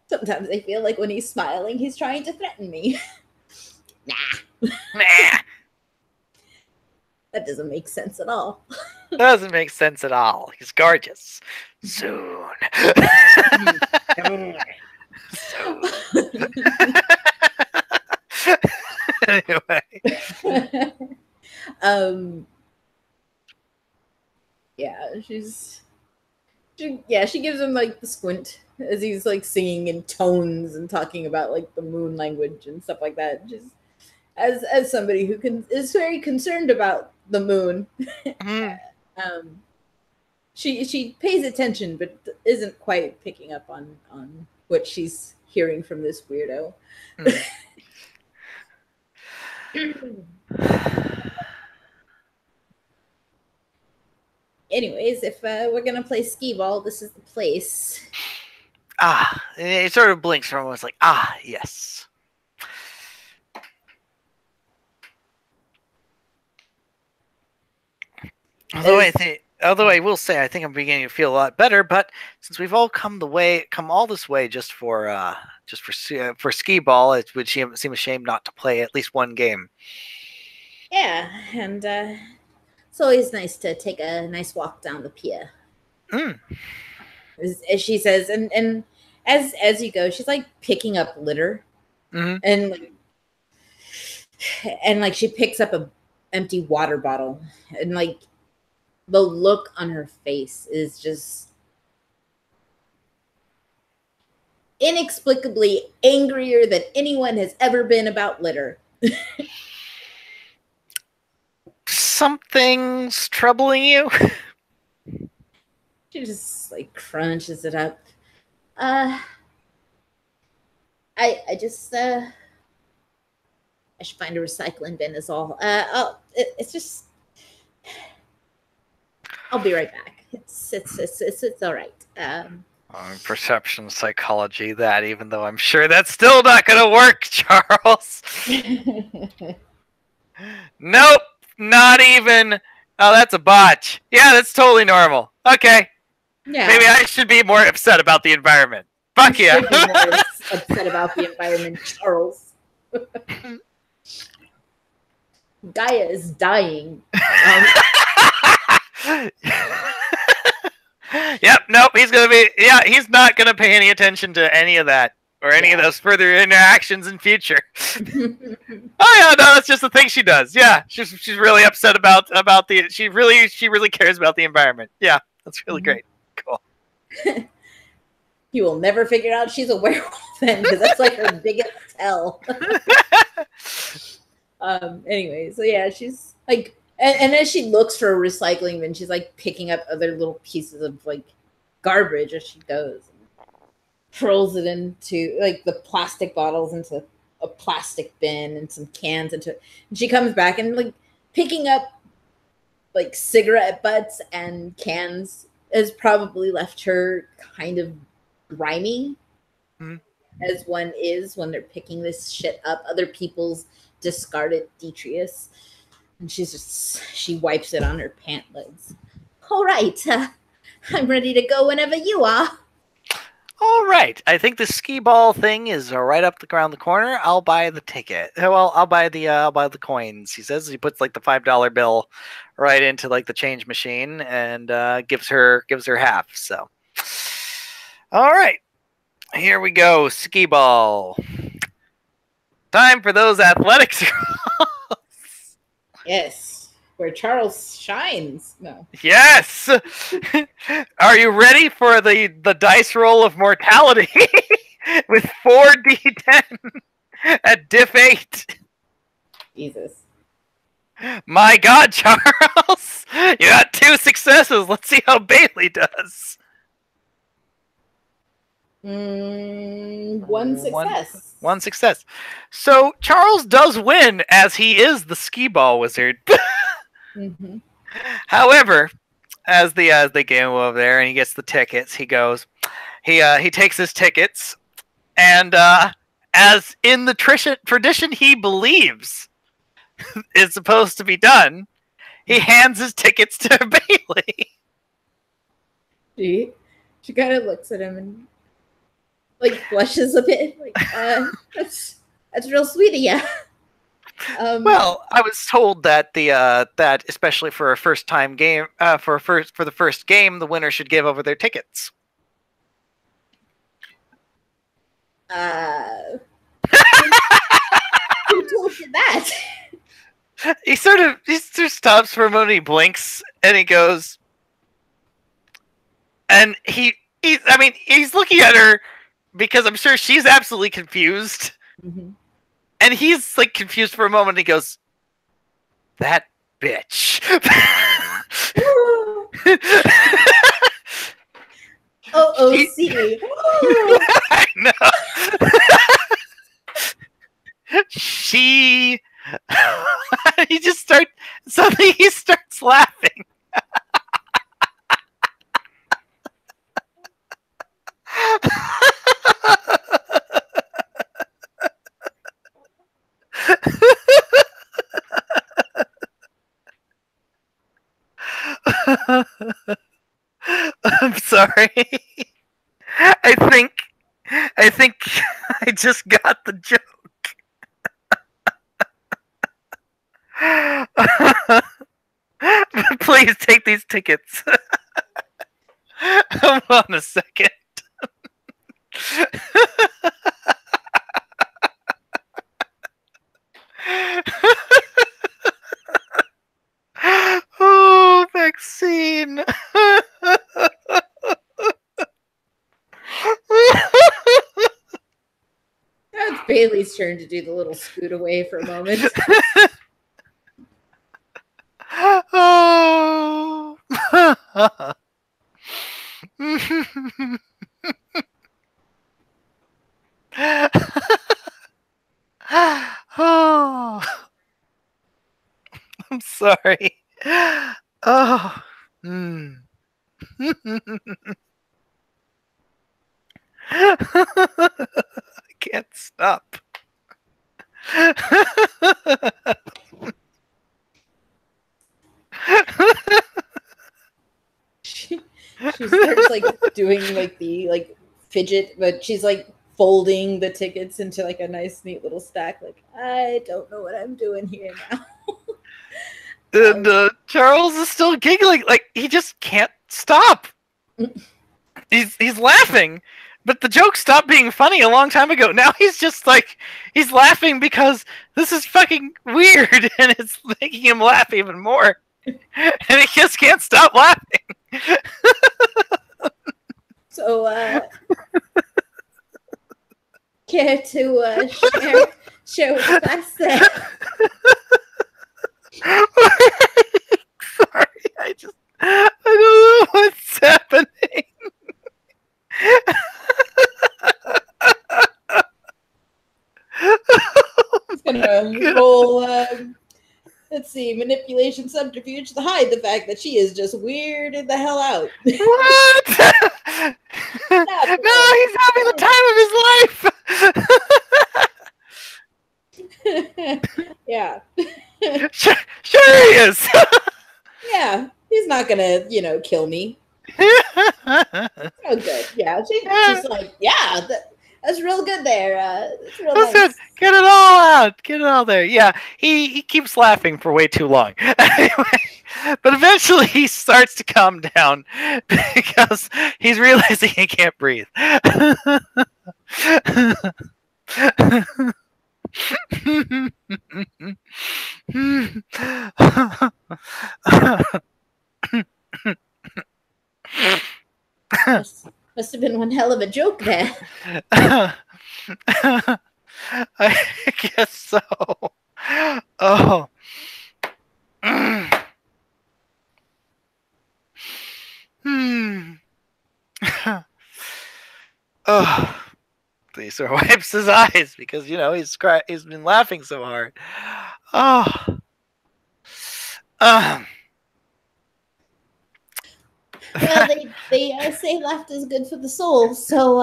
sometimes I feel like when he's smiling, he's trying to threaten me. Nah. That doesn't make sense at all. Doesn't make sense at all. He's gorgeous. Soon. Anyway. Yeah, she gives him like the squint as he's like singing in tones and talking about like the moon language and stuff like that. Just as somebody who is very concerned about the moon. She pays attention but isn't quite picking up on what she's hearing from this weirdo. Anyways, if we're gonna play skee ball, this is the place. It sort of blinks for a moment. It's like, yes. Although I will say, I think I'm beginning to feel a lot better. But since we've all come all this way just for skee ball, it would seem a shame not to play at least one game. Yeah, and it's always nice to take a nice walk down the pier. Mm. As she says, and as you go, she's like picking up litter, Mm-hmm. and like she picks up a empty water bottle, and like the look on her face is just inexplicably angrier than anyone has ever been about litter. Something's troubling you? She just like crunches it up. Uh, I just I should find a recycling bin is all. It's just I'll be right back. It's all right. Perception psychology, that, even though I'm sure that's still not going to work, Charles. Nope, not even. Oh, that's a botch. Yeah, that's totally normal. Okay. Yeah. Maybe I should be more upset about the environment. Fuck you yeah. should be more upset about the environment, Charles. Gaia is dying. Yep, nope, he's not gonna pay any attention to any of that or any of those further interactions in future. Oh yeah, no, that's just the thing she does. Yeah, she's really upset about the she really cares about the environment. Yeah, that's really great. Cool. You will never figure out she's a werewolf then, because that's like her biggest tell. Anyway, so yeah, she's like, and as she looks for a recycling bin, she's like picking up other little pieces of like garbage as she goes, and hurls it into like the plastic bottles into a plastic bin and some cans into it. And she comes back and like picking up like cigarette butts and cans has probably left her kind of grimy, as one is when they're picking this shit up, other people's discarded detritus. And she wipes it on her pant legs. All right, I'm ready to go whenever you are. All right, I think the skee ball thing is right up around the corner. I'll buy the ticket. Well, I'll buy the coins. He says he puts like the $5 bill right into like the change machine and gives her half. So, all right, here we go. Skee ball. Time for those athletics. Yes, where Charles shines. No. Yes. Are you ready for the dice roll of mortality with 4d10 at diff 8? Jesus. My God, Charles, you got 2 successes. Let's see how Bailey does. One success. One success. So Charles does win, as he is the skee ball wizard. However, as they go over there and he gets the tickets, he goes, he takes his tickets, and as in the tradition he believes is supposed to be done, he hands his tickets to Bailey. She kind of looks at him and like blushes a bit, like that's real sweet of you. Well, I was told that that especially for a first time game, for the first game, the winner should give over their tickets. Who told you that? He sort of stops for a moment, he blinks, and he goes, and he's looking at her because I'm sure she's absolutely confused. And he's like confused for a moment. And he goes, "That bitch." See. I know. She. Suddenly he starts laughing. I'm sorry. I think I just got the joke. Please take these tickets. Hold on a second. Oh, vaccine. Now it's Bailey's turn to do the little scoot away for a moment. Oh. Oh. I'm sorry. Oh. Mm. I can't stop. She starts like doing like the like fidget, but she's like folding the tickets into like a nice neat little stack. Like, I don't know what I'm doing here now. And Charles is still giggling, like he just can't stop. He's laughing, but the joke stopped being funny a long time ago. Now he's just like he's laughing because this is fucking weird, and it's making him laugh even more. And he just can't stop laughing. So, care to share what the class said? Sorry, I don't know what's happening. He's gonna roll. Let's see, manipulation subterfuge to hide the fact that she is just weirded the hell out. What? No, he's having the time of his life. Yeah. Sure he is. Yeah, he's not gonna, kill me. Oh, good. Yeah, she's like, yeah, that's real good there. That's real nice. It. Get it all out. Get it all there. Yeah, he keeps laughing for way too long. Anyway, but eventually he starts to calm down because he's realizing he can't breathe. Must have been one hell of a joke there. I guess so. Oh. Oh. He sort of wipes his eyes because he's been laughing so hard. Oh. Well, they say laughter is good for the soul, so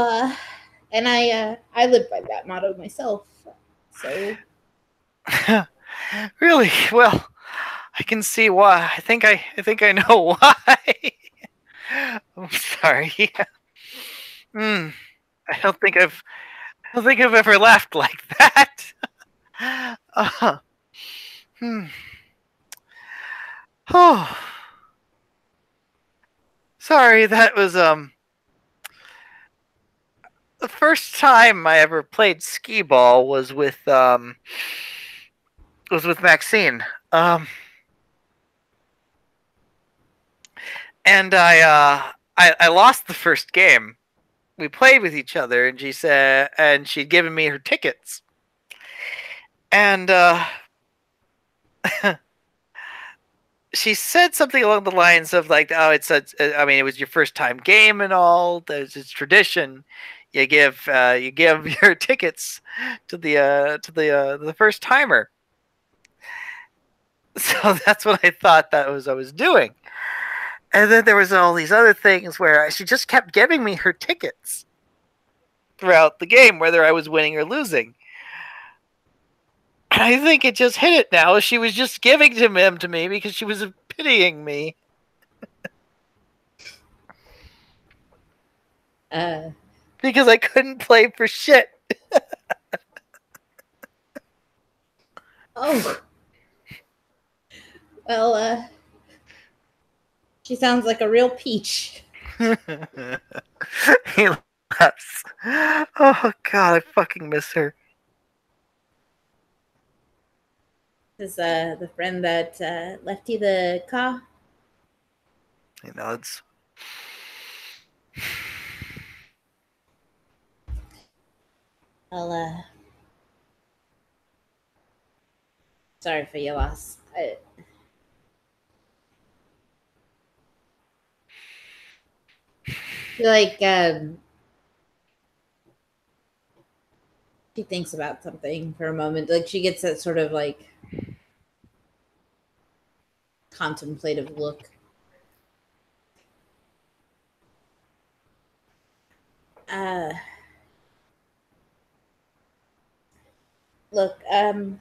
and I live by that motto myself. So really, well, I can see why. I think I know why. I'm sorry. I don't think I've ever laughed like that. Oh. Sorry, that was the first time I ever played skee ball was with Maxine. And I lost the first game. We played with each other, and she'd given me her tickets. And she said something along the lines of like, "Oh, it was your first time game and all. There's this tradition. You give your tickets to the first timer." So that's what I thought I was doing. And then there was all these other things where she just kept giving me her tickets throughout the game, whether I was winning or losing. And I think it just hit it now. She was just giving them to me because she was pitying me. Because I couldn't play for shit. Oh. Well, she sounds like a real peach. He laughs. Oh God, I fucking miss her. Is the friend that left you the car? He nods. Well, sorry for your loss. I feel like she thinks about something for a moment. Like she gets that sort of like contemplative look. Uh, Look, I'm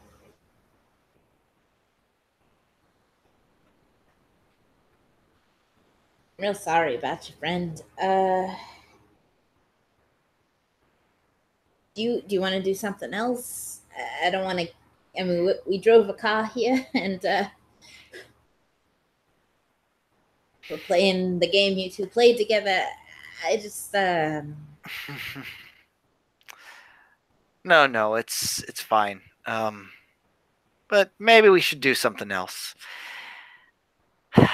real sorry about your friend. Do you want to do something else? I don't want to. I mean, we drove a car here, and we're playing the game you two played together. I just No, it's fine. But maybe we should do something else. I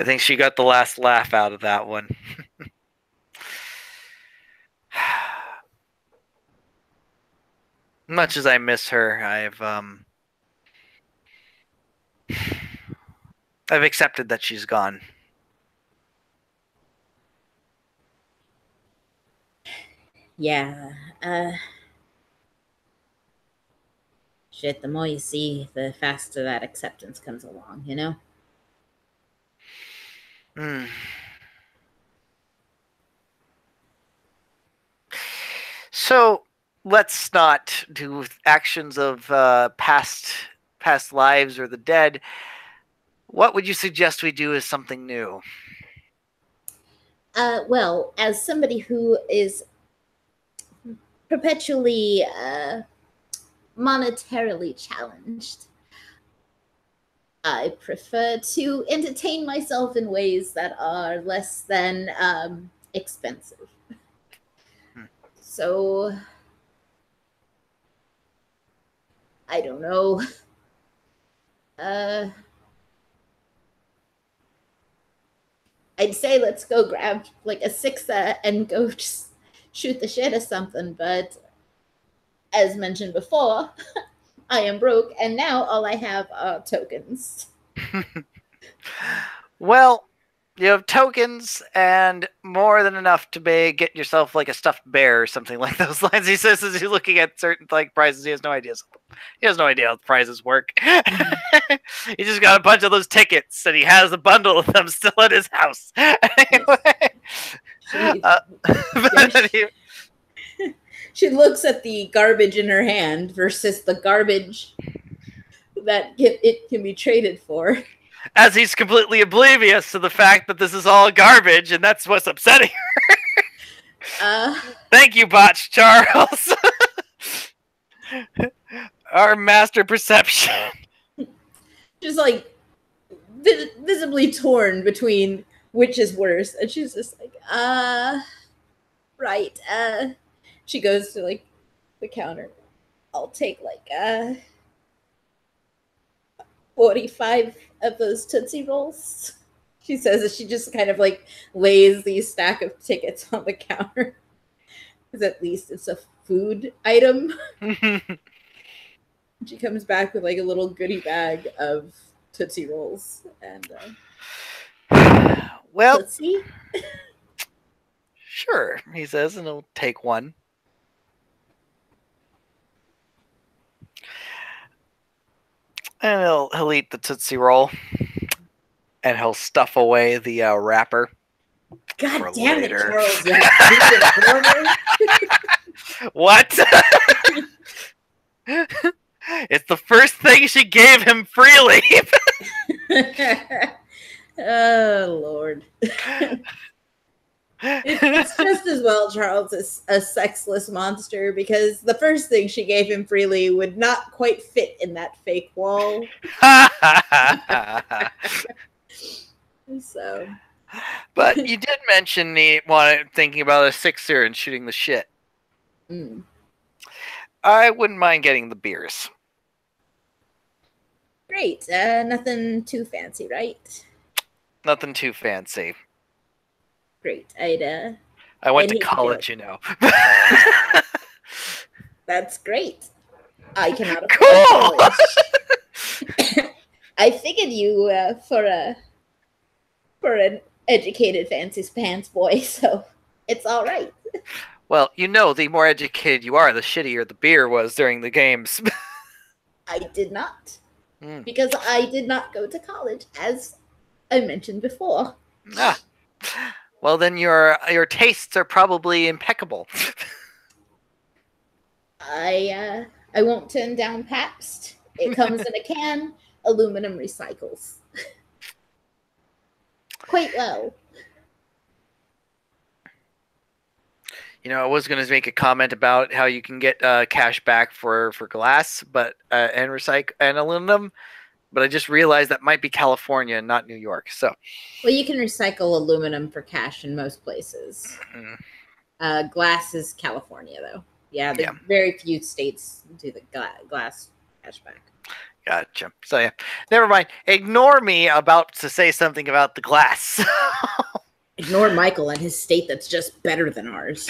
think she got the last laugh out of that one. Much as I miss her, I've accepted that she's gone. yeah. Shit. The more you see, the faster that acceptance comes along. You know. Mm. So let's not do actions of past lives or the dead. What would you suggest we do as something new? Well, as somebody who is perpetually monetarily challenged, I prefer to entertain myself in ways that are less than expensive. Hmm. So, I don't know. Uh, I'd say let's go grab like a sixer and go just shoot the shit or something. But as mentioned before, I am broke, and now all I have are tokens. Well, you have tokens and more than enough to get yourself like a stuffed bear or something like those lines. He says as he's looking at certain like prizes. He has no idea. He has no idea how the prizes work. He just got a bunch of those tickets and he has a bundle of them still at his house. Anyway, She, uh, yeah, she looks at the garbage in her hand versus the garbage that it can be traded for. as he's completely oblivious to the fact that this is all garbage and that's what's upsetting. Thank you, Botch Charles. Our master perception. Just like visibly torn between which is worse, and she's just like, right. She goes to like the counter. I'll take like 45 of those Tootsie Rolls. She says as she just kind of like lays these stack of tickets on the counter. Because at least it's a food item. She comes back with like a little goodie bag of Tootsie Rolls. And well, Tootsie? Sure, he says, and he'll take one. And he'll eat the Tootsie Roll. And he'll stuff away the wrapper. God damn it, Charles, you What? It's the first thing she gave him freely. Oh, Lord. It's just as well Charles is a sexless monster, because the first thing she gave him freely would not quite fit in that fake wall. So, But you did mention thinking about a sixer and shooting the shit. I wouldn't mind getting the beers. Great. Nothing too fancy, right? Nothing too fancy. Great. I went to college, you know. That's great. I cannot afford college. I figured you for an educated fancy pants boy, so it's all right. Well, you know, the more educated you are, the shittier the beer was during the games. I did not. Because I did not go to college, as I mentioned before. Ah. Well, then your tastes are probably impeccable. I won't turn down Pabst. It comes in a can. Aluminum recycles. Quite well. You know, I was going to make a comment about how you can get cash back for glass, but and recycle and aluminum, but I just realized that might be California and not New York. So, well, you can recycle aluminum for cash in most places. Glass is California, though. Yeah, very few states do the glass cash back. Gotcha. So yeah, never mind. Ignore me about to say something about the glass. Ignore Michael and his state that's just better than ours.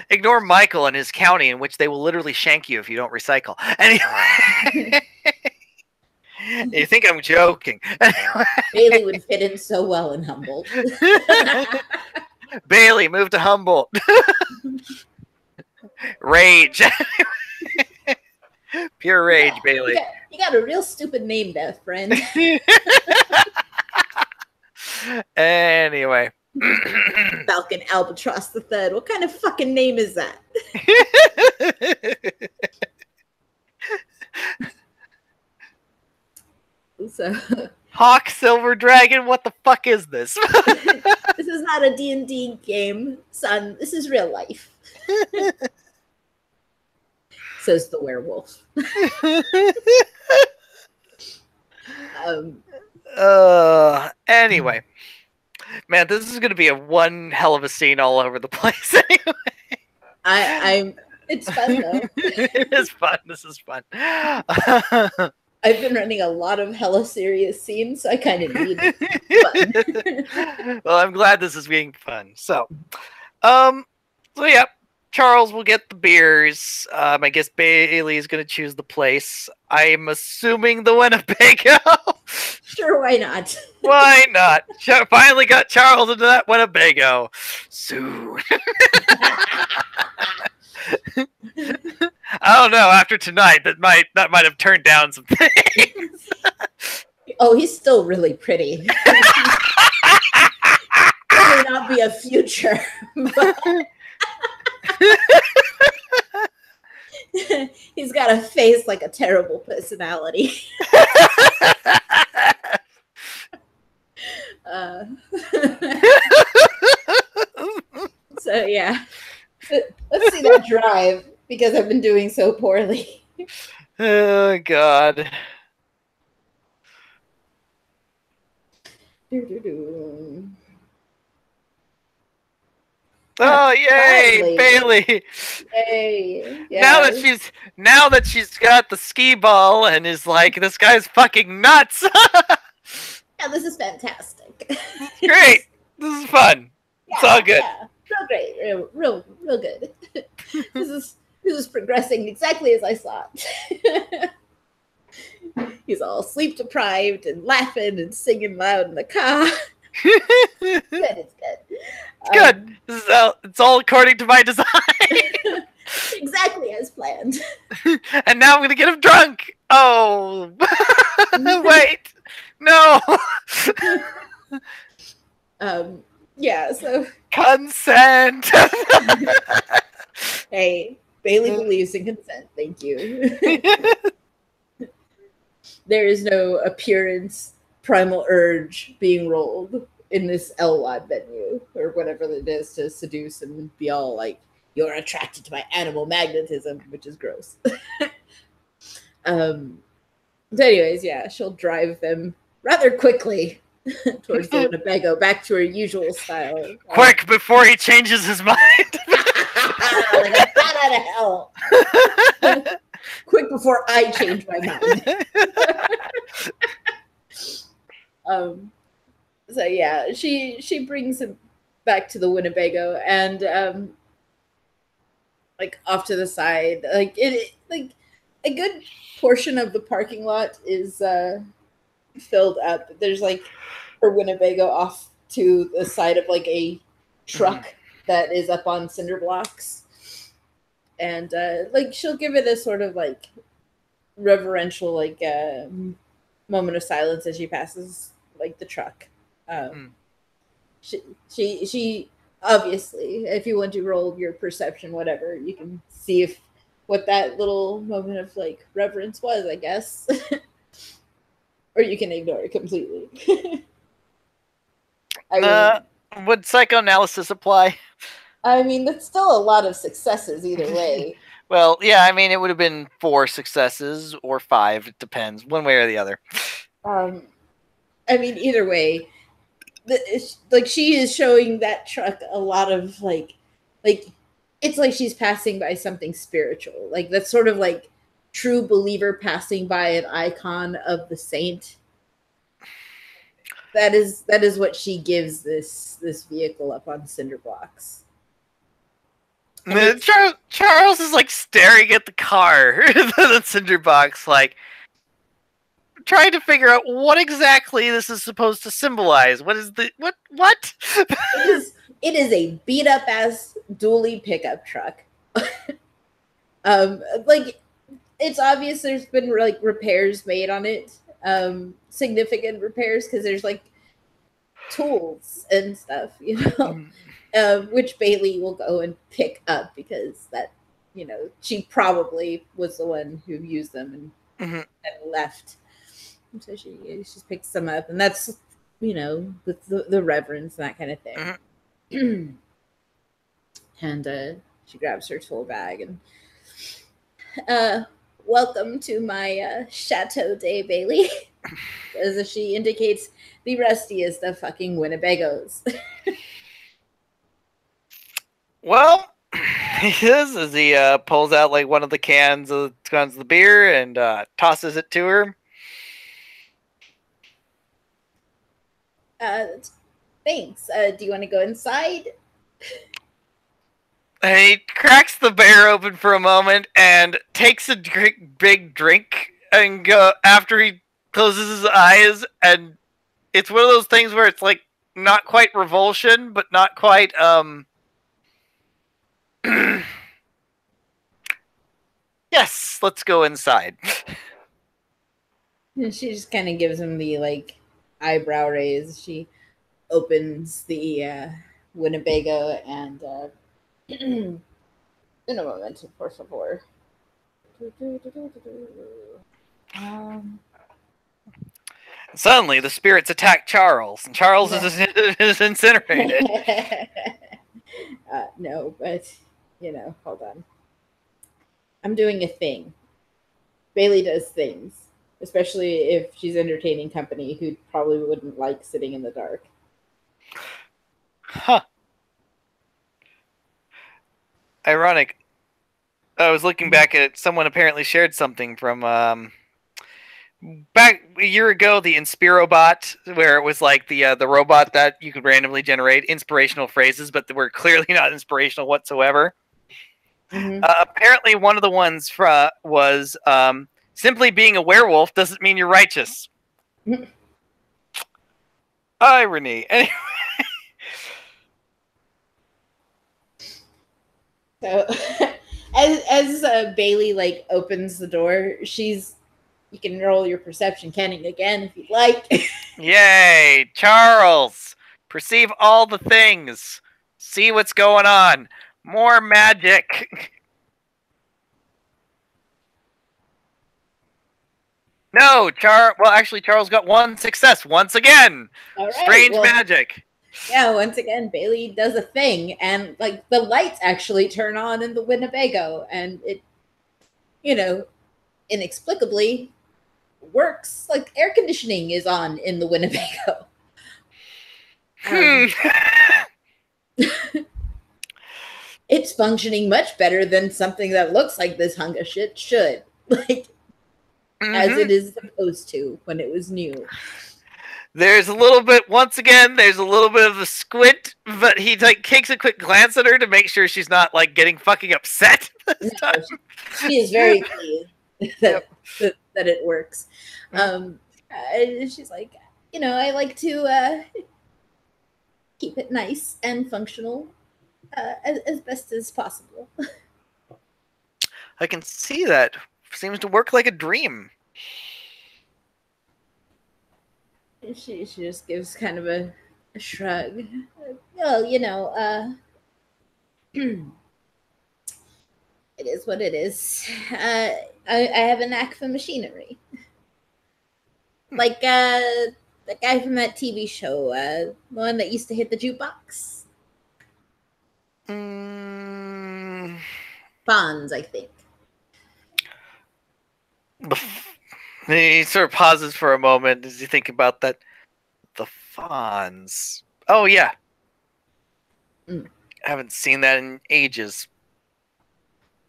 Ignore Michael and his county in which they will literally shank you if you don't recycle. Anyway. You think I'm joking. Bailey would fit in so well in Humboldt. Bailey, move to Humboldt. Rage. Pure rage, Bailey. You got a real stupid name there, friend. Anyway. Falcon Albatross the Third. What kind of fucking name is that? So, Hawk Silver Dragon, what the fuck is this? This is not a D&D game, son. This is real life. Says the werewolf. Anyway. Man, this is going to be a one hell of a scene all over the place anyway. It's fun, though. It is fun. This is fun. I've been running a lot of hella serious scenes, so I kind of need fun. Well, I'm glad this is being fun. So yeah, Charles will get the beers. I guess Bailey is going to choose the place. I'm assuming the Winnebago. Sure, why not? Why not? Finally got Charles into that Winnebago. Soon. I don't know. After tonight, that might have turned down some things. Oh, he's still really pretty. There may not be a future, but he's got a face like a terrible personality. So yeah, let's see that drive because I've been doing so poorly. Oh God. Oh yay, Bailey! Yay! Yeah. Now that she's got the skee ball and is like, this guy's fucking nuts. Yeah, this is fantastic. Great. This is fun. Yeah, it's all good. Yeah. Real great. Real good. This is progressing exactly as I thought. He's all sleep deprived and laughing and singing loud in the car. It's good. Good. It's all according to my design. Exactly as planned. And now I'm gonna get him drunk. Oh, wait, no. Yeah. So consent. Hey, Bailey believes in consent. Thank you. There is no appearance primal urge being rolled in this LWoD venue or whatever it is to seduce and be all like, you're attracted to my animal magnetism, which is gross. So anyways, yeah, she'll drive them rather quickly towards the Winnebago, back to her usual style. Quick, before he changes his mind. Like a bat out of hell. Quick before I change my mind. So yeah, she brings him back to the Winnebago and like off to the side, like a good portion of the parking lot is filled up. There's like her Winnebago off to the side of like a truck that is up on cinder blocks, and like she'll give it a sort of like reverential like moment of silence as she passes like the truck. She obviously, if you want to roll your perception, whatever, you can see if what that little moment of like reverence was, I guess. Or you can ignore it completely. Would psychoanalysis apply? I mean, that's still a lot of successes either way. Well, yeah, I mean, it would have been 4 successes or 5. It depends, one way or the other. I mean, either way, like she is showing that truck a lot of like it's like she's passing by something spiritual. Like that's sort of like true believer passing by an icon of the saint. That is what she gives this vehicle up on cinder blocks. Charles is like staring at the car, the cinder box, like trying to figure out what exactly this is supposed to symbolize. What is the what? It is a beat up ass dually pickup truck. Like it's obvious there's been like repairs made on it, significant repairs, because there's like tools and stuff, you know, which Bailey will go and pick up because that, you know, she probably was the one who used them and left. And so she just picks them up, and that's, you know, with the reverence and that kind of thing. And she grabs her tool bag and welcome to my Chateau Day, Bailey. As she indicates the rustiest of fucking Winnebagos. Well, he is as he pulls out like one of the cans of the beer and tosses it to her. Thanks. Do you want to go inside? He cracks the bear open for a moment and takes a big drink and after he closes his eyes, and it's one of those things where it's like not quite revulsion, but not quite yes, let's go inside. And she just kind of gives him the like eyebrow raise. She opens the Winnebago and in a moment, por favor. Suddenly, the spirits attack Charles, and Charles is incinerated. No, but, you know, hold on. I'm doing a thing. Bailey does things, especially if she's entertaining company who probably wouldn't like sitting in the dark. Huh. Ironic. I was looking back at someone apparently shared something from back a year ago, the Inspirobot, where it was like the robot that you could randomly generate inspirational phrases, but they were clearly not inspirational whatsoever. Apparently, one of the ones was simply being a werewolf doesn't mean you're righteous. Irony. Anyway. So, as Bailey like opens the door, you can roll your perception canning again if you'd like. Yay, Charles! Perceive all the things. See what's going on. More magic. No, well, actually, Charles got 1 success once again. All right, strange magic. Yeah, once again, Bailey does a thing, and like the lights actually turn on in the Winnebago, and it, you know, inexplicably works. Like air conditioning is on in the Winnebago. It's functioning much better than something that looks like this hunk of shit should. Like, as it is supposed to when it was new. There's a little bit, once again, there's a little bit of a squint, but he like takes a quick glance at her to make sure she's not like getting fucking upset this time. She is very pleased that it works. She's like, I like to keep it nice and functional as best as possible. I can see that. Seems to work like a dream. She just gives kind of a shrug. Well, it is what it is. I have a knack for machinery. Like the guy from that TV show, the one that used to hit the jukebox. Fonz, I think. He sort of pauses for a moment as you think about that. The Fonz. Oh, yeah. I haven't seen that in ages.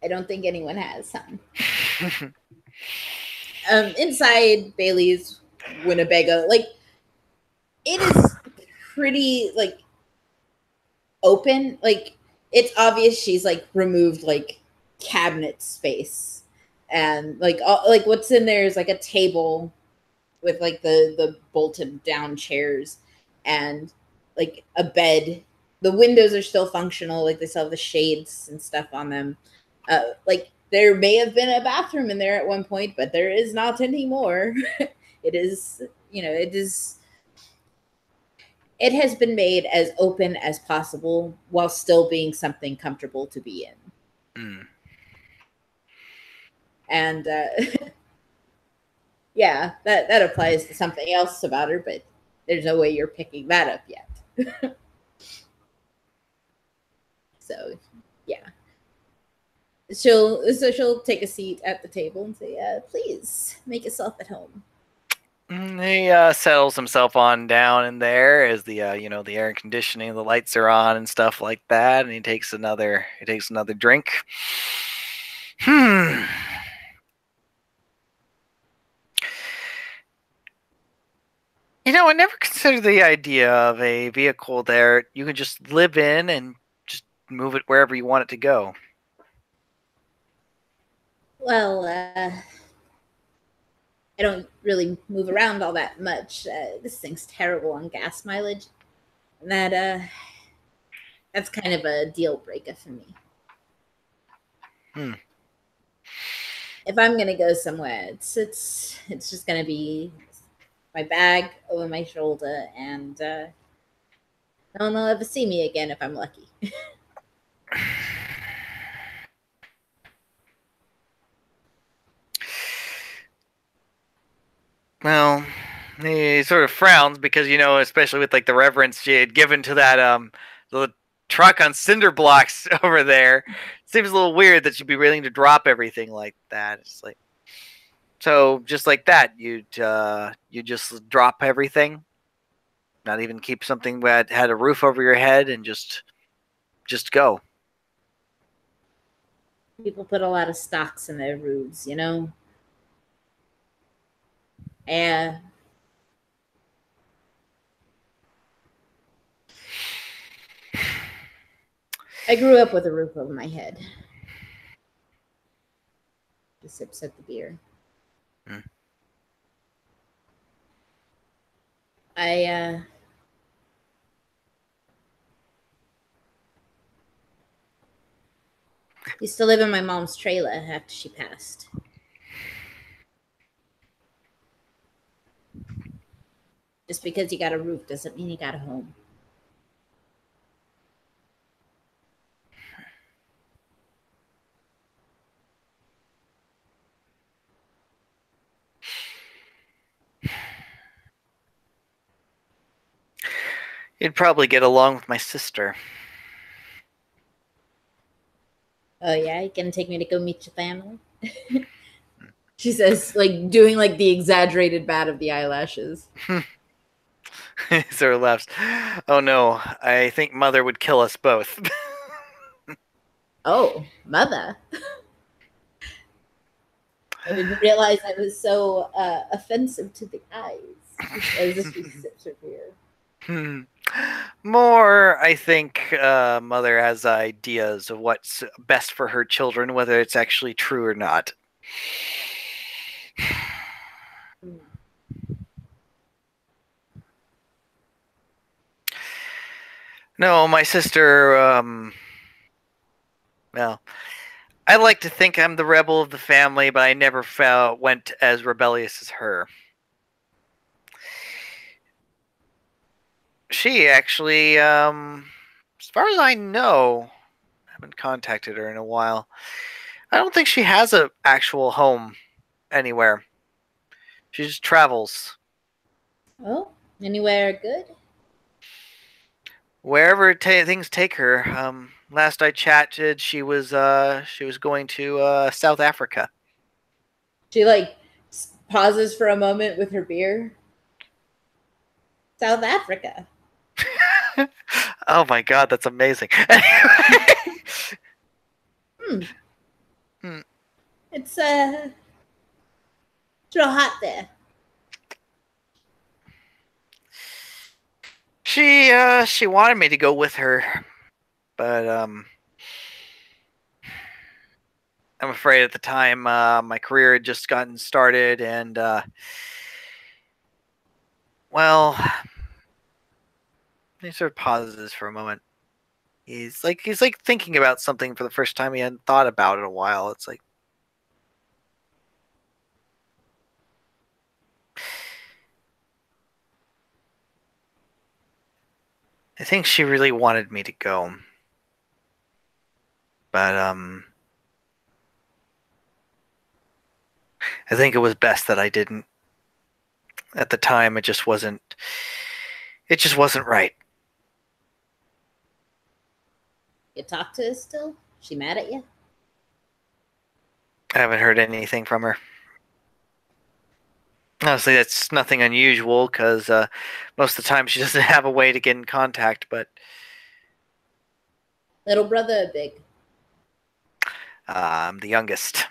I don't think anyone has, huh? Inside Bailey's Winnebago, like, it is pretty, like, open. Like, it's obvious she's, like, removed, like, cabinet space. And, like, what's in there is, like, a table with, like, the bolted down chairs and, like, a bed. The windows are still functional. Like, they still have the shades and stuff on them. Like, there may have been a bathroom in there at one point, but there is not anymore. It is, it has been made as open as possible while still being something comfortable to be in. And yeah, that applies to something else about her, but there's no way you're picking that up yet. So, yeah. She'll take a seat at the table and say, please make yourself at home. He settles himself on down in there as the the air conditioning, the lights are on and stuff like that, and he takes another drink. I never considered the idea of a vehicle there you can just live in and just move it wherever you want it to go. Well, I don't really move around all that much. This thing's terrible on gas mileage. And that's kind of a deal breaker for me. If I'm gonna go somewhere, it's just gonna be my bag over my shoulder, and no one will ever see me again if I'm lucky. Well, he sort of frowns because, especially with like the reverence she had given to that the truck on cinder blocks over there, it seems a little weird that she'd be willing to drop everything like that. It's like, so just like that, you just drop everything, not even keep something that had a roof over your head, and just go. People put a lot of stocks in their roofs, And I grew up with a roof over my head. Just sips at the beer. I used to live in my mom's trailer after she passed. Just because you got a roof doesn't mean you got a home. You'd probably get along with my sister. Oh, yeah? You gonna take me to go meet your family? She says, like, doing, like, the exaggerated bat of the eyelashes. He sort of laughs. Oh no, I think Mother would kill us both. Oh, mother. I didn't realize I was so offensive to the eyes. She says as she sips her beer. More, I think Mother has ideas of what's best for her children, whether it's actually true or not. No, my sister, well, I like to think I'm the rebel of the family, but I never went as rebellious as her. She actually, as far as I know, I haven't contacted her in a while. I don't think she has a actual home anywhere. She just travels Oh, anywhere good? wherever things take her. Last I chatted, she was going to South Africa. She like pauses for a moment with her beer. South Africa. Oh my god, that's amazing. Hmm. Hmm. It's real hot there. She wanted me to go with her, but I'm afraid at the time my career had just gotten started, and well, he sort of pauses for a moment. He's like thinking about something for the first time he hadn't thought about in a while. It's like, I think she really wanted me to go, but I think it was best that I didn't. At the time, it just wasn't. It just wasn't right. You talk to her still? She mad at you? I haven't heard anything from her. Honestly, that's nothing unusual because most of the time she doesn't have a way to get in contact. But Little brother or big? I'm the youngest.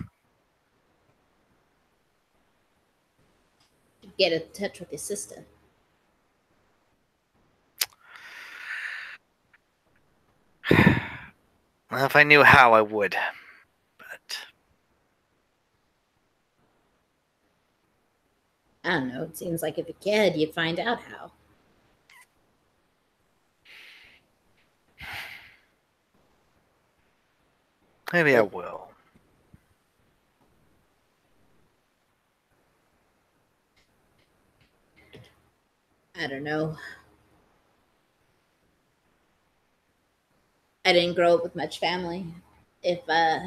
Get in touch with your sister. Well, if I knew how, I would. But I don't know. It seems like if you cared, you'd find out how. maybe I will. I don't know. I didn't grow up with much family. If uh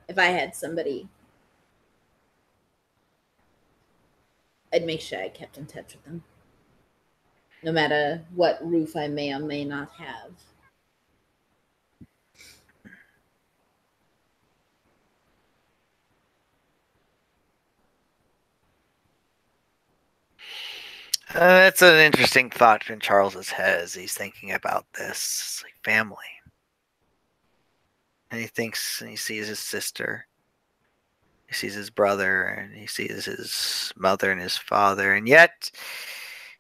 if I had somebody, I'd make sure I kept in touch with them. No matter what roof I may or may not have. That's an interesting thought in Charles's head as he's thinking about this. It's like family. And he thinks, and he sees his sister. He sees his brother, and he sees his mother and his father. And yet,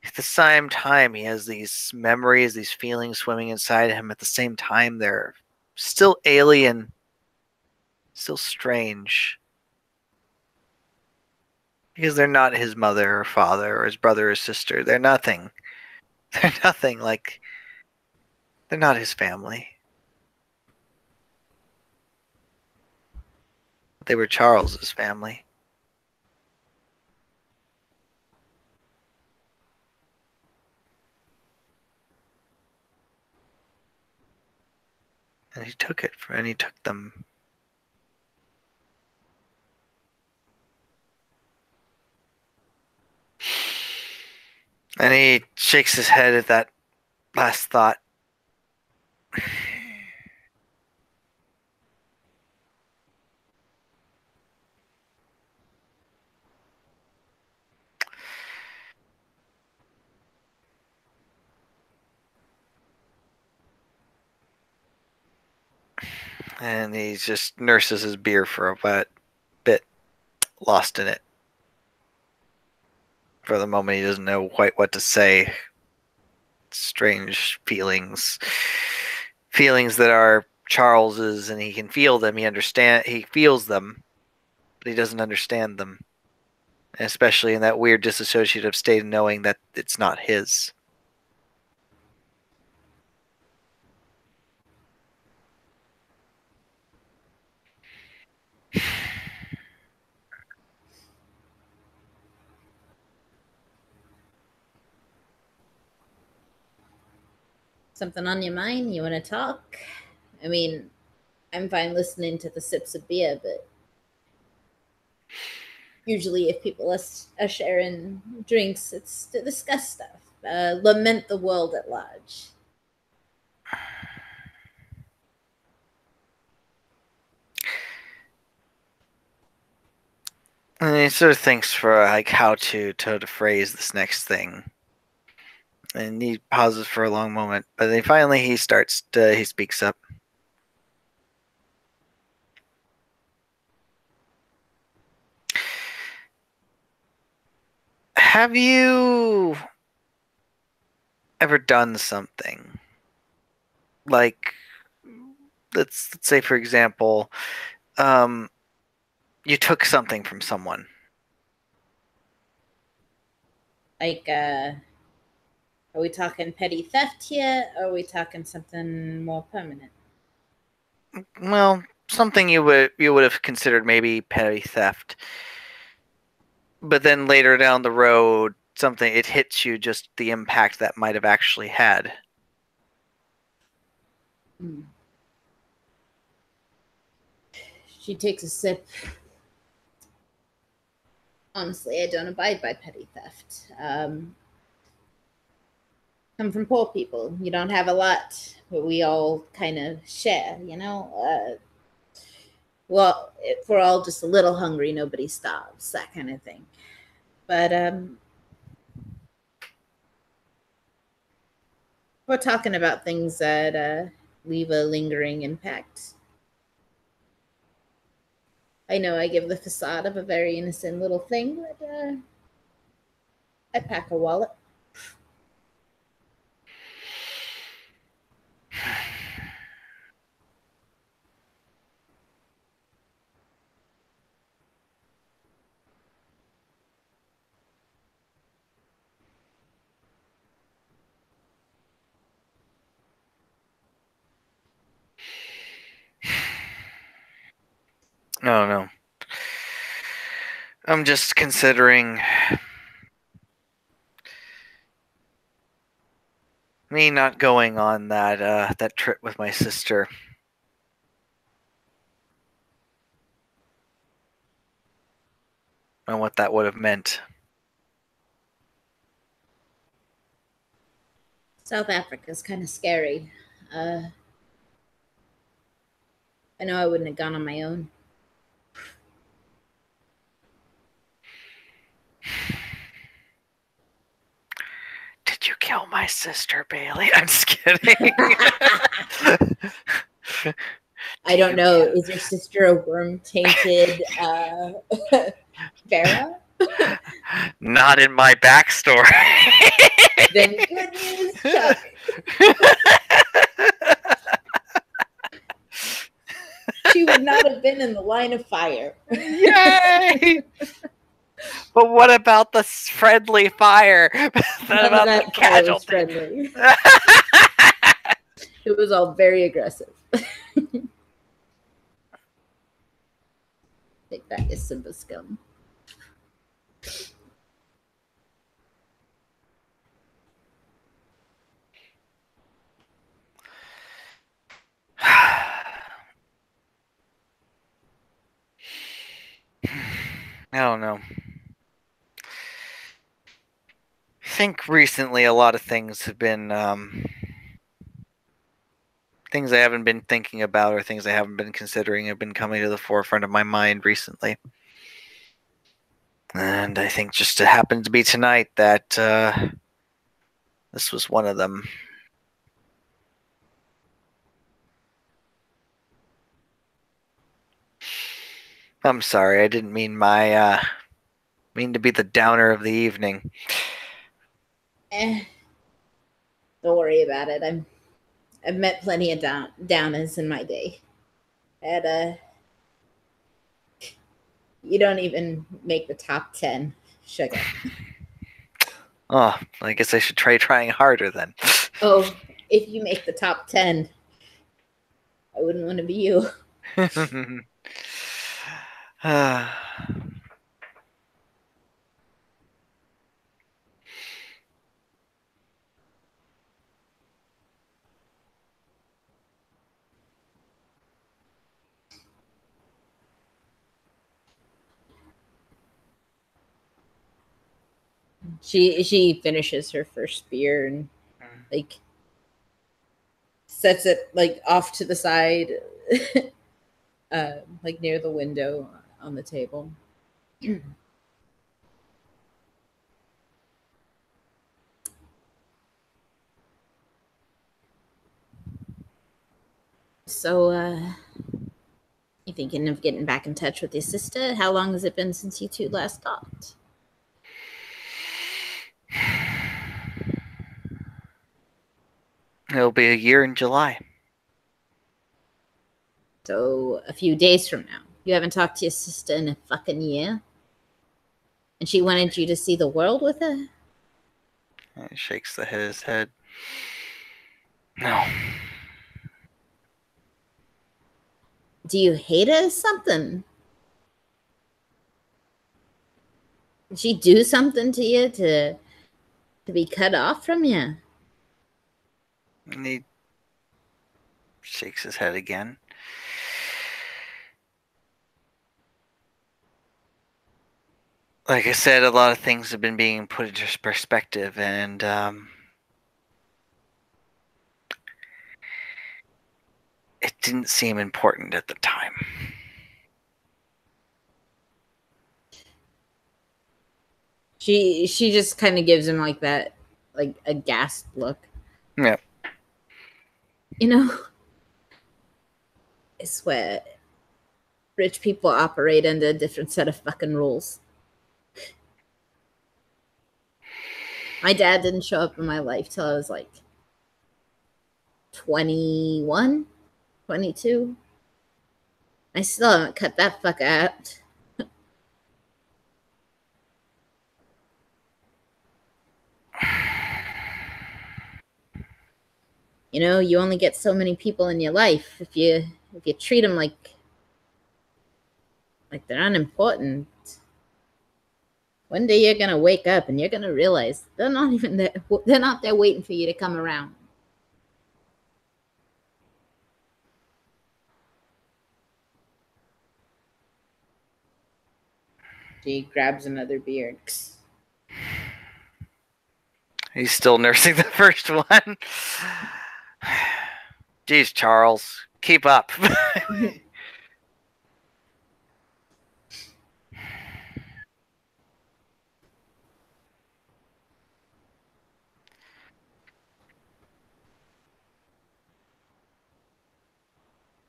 at the same time, he has these memories, these feelings swimming inside him. At the same time, they're still alien, still strange. Because they're not his mother or father or his brother or sister. They're nothing. They're nothing like. They're not his family. They were Charles's family. And he took them. And he shakes his head at that last thought. And he just nurses his beer for a bit, lost in it. For the moment, he doesn't know quite what to say. Strange feelings. Feelings that are Charles's, and he can feel them. He feels them, but he doesn't understand them. Especially in that weird dissociative state of knowing that it's not his. Something on your mind? You want to talk? I mean, I'm fine listening to the sips of beer, but usually if people are sharing drinks, it's to discuss stuff, lament the world at large. And he sort of thinks for like how to phrase this next thing. And he pauses for a long moment, but then finally he speaks up. Have you ever done something like, let's say for example, you took something from someone? Like, are we talking petty theft here, or are we talking something more permanent? Well, something you would have considered maybe petty theft, but then later down the road, something it hits you, just the impact that might have actually had. She takes a sip. Honestly, I don't abide by petty theft. Come from poor people. You don't have a lot, but we all kind of share, you know? Well, if we're all just a little hungry, nobody starves, that kind of thing. But we're talking about things that leave a lingering impact. I know I give the facade of a very innocent little thing, but I pack a wallet. Oh no. I'm just considering me not going on that trip with my sister. And what that would have meant. South Africa's kind of scary. I know I wouldn't have gone on my own. Did you kill my sister, Bailey? I'm just kidding. I don't know. Is your sister a worm-tainted Pharaoh? Not in my backstory. Then good news, Chuck. She would not have been in the line of fire. Yay! But what about the friendly fire? What about the casualty? Friendly. It was all very aggressive. Take that, is Simba scum. I don't know. I think recently a lot of things have been things I haven't been thinking about or things I haven't been considering have been coming to the forefront of my mind recently. And I think just it happened to be tonight that this was one of them. I'm sorry, I didn't mean mean to be the downer of the evening. Eh, don't worry about it. I've met plenty of downers in my day. And you don't even make the top 10, sugar. Oh, I guess I should trying harder then. Oh, if you make the top 10, I wouldn't want to be you. She finishes her first beer and like sets it like off to the side, like near the window on the table. So, you thinking of getting back in touch with your sister? How long has it been since you two last talked? It'll be a year in July. So, a few days from now. You haven't talked to your sister in a fucking year? And she wanted you to see the world with her? He shakes his head. No. Do you hate her or something? Did she do something to you to be cut off from you? And he shakes his head again. Like I said, a lot of things have been being put into perspective, and it didn't seem important at the time. She just kind of gives him like that, like a gasped look. Yeah. You know, I swear, rich people operate under a different set of fucking rules. My dad didn't show up in my life till I was like 21, 22. I still haven't cut that fucker out. You know, you only get so many people in your life. If you treat them like they're unimportant, one day you're gonna wake up and you're gonna realize they're not even there. They're not there waiting for you to come around. She grabs another beer. He's still nursing the first one. Jeez, Charles, keep up. I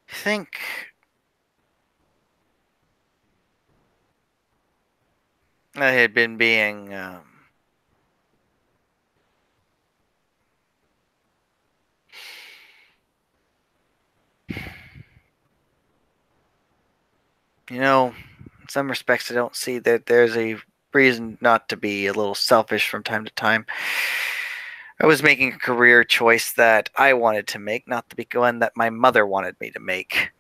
think I had been being you know, in some respects, I don't see that there's a reason not to be a little selfish from time to time. I was making a career choice that I wanted to make, not the one that my mother wanted me to make.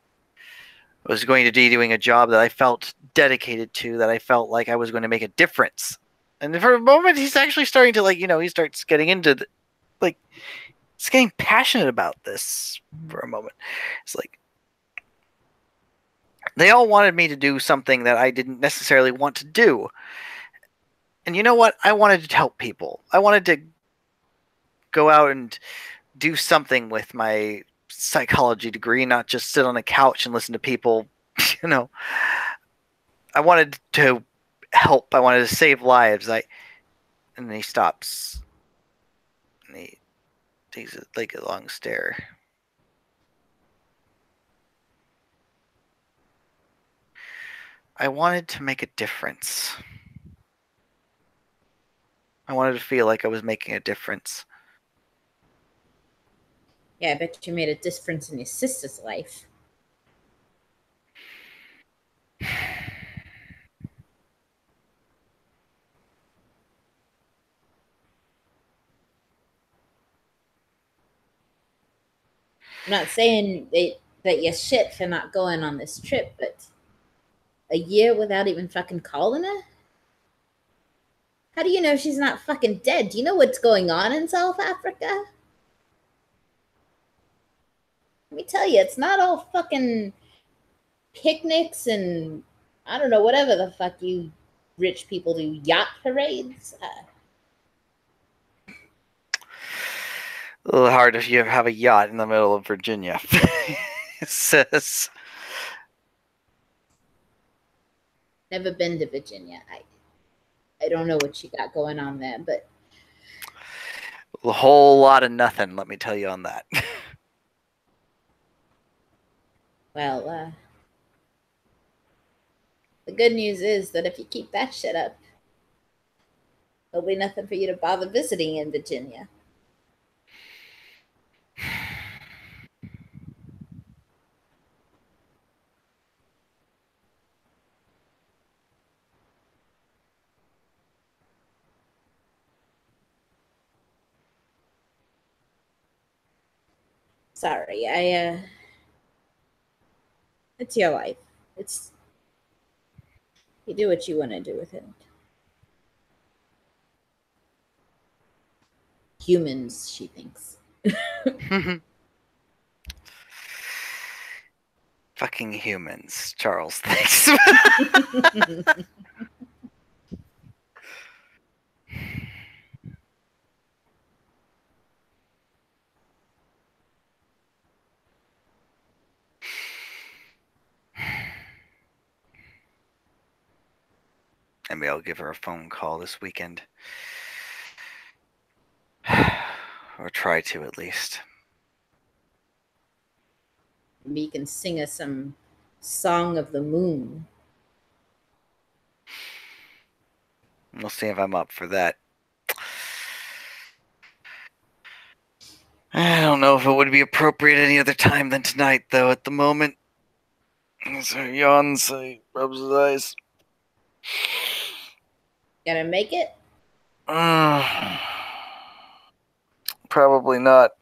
I was going to be doing a job that I felt dedicated to, that I felt like I was going to make a difference. And for a moment, he's actually starting to he starts getting into he's getting passionate about this for a moment. It's like they all wanted me to do something that I didn't necessarily want to do. And you know what? I wanted to help people. I wanted to go out and do something with my psychology degree, not just sit on a couch and listen to people, you know. I wanted to help. I wanted to save lives. And then he stops and he takes a long stare. I wanted to make a difference. I wanted to feel like I was making a difference. Yeah, I bet you made a difference in your sister's life. I'm not saying that you're shit for not going on this trip, but a year without even fucking calling her? How do you know she's not fucking dead? Do you know what's going on in South Africa? Let me tell you, it's not all fucking picnics and I don't know, whatever the fuck you rich people do, yacht parades. A little hard if you have a yacht in the middle of Virginia. It says. Never been to Virginia. I don't know what you got going on there, but A whole lot of nothing, let me tell you on that. well, the good news is that if you keep that shit up, there'll be nothing for you to bother visiting in Virginia. Sorry, it's your life. It's you do what you want to do with it. Humans, she thinks. Fucking humans, Charles thinks. Maybe I'll give her a phone call this weekend. Or try to, at least. Maybe you can sing us some Song of the Moon. We'll see if I'm up for that. I don't know if it would be appropriate any other time than tonight, though, at the moment. So he yawns, he rubs his eyes. Gonna make it? Probably not.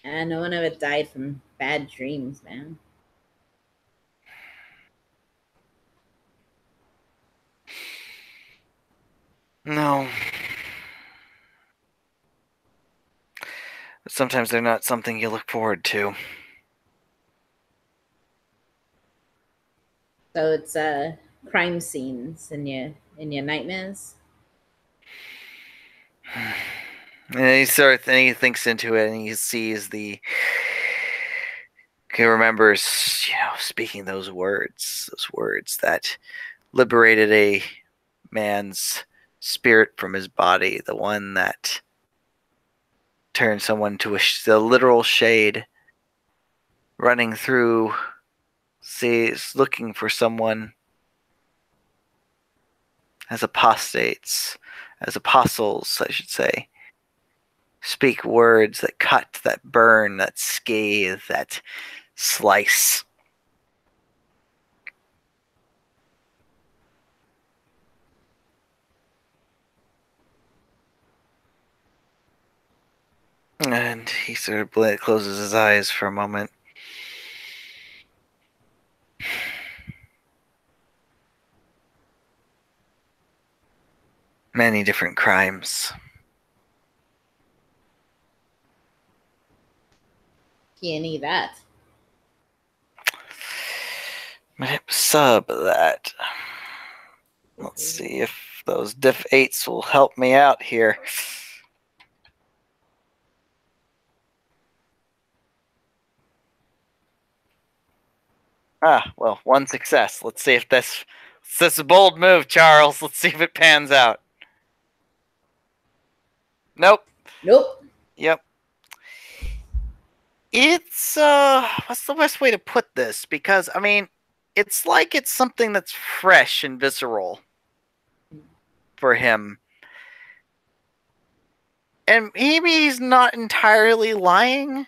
No one ever died from bad dreams, man. No. But sometimes they're not something you look forward to. So it's crime scenes in your nightmares. And he thinks into it, and he sees he remembers, speaking those words that liberated a man's spirit from his body, the one that turned someone to the literal shade, running through seas, looking for someone as apostates, as apostles, I should say. Speak words that cut, that burn, that scathe, that slice. And he sort of closes his eyes for a moment. Many different crimes. Any that. Sub that. Let's see if those diff 8s will help me out here. Well, one success. Let's see if this is a bold move, Charles. Let's see if it pans out. Nope. Nope. Yep. It's what's the best way to put this? Because I mean, it's like it's something that's fresh and visceral for him. And maybe he's not entirely lying,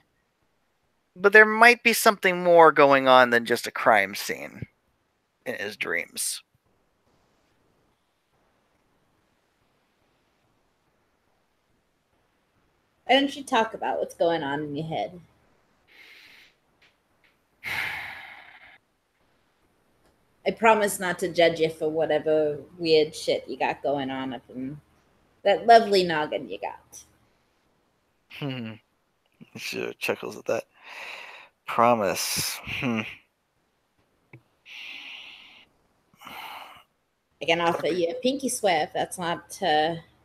but there might be something more going on than just a crime scene in his dreams. Why don't you talk about what's going on in your head? I promise not to judge you for whatever weird shit you got going on up in that lovely noggin you got. She chuckles at that. Promise. I can offer you a pinky swear if that's not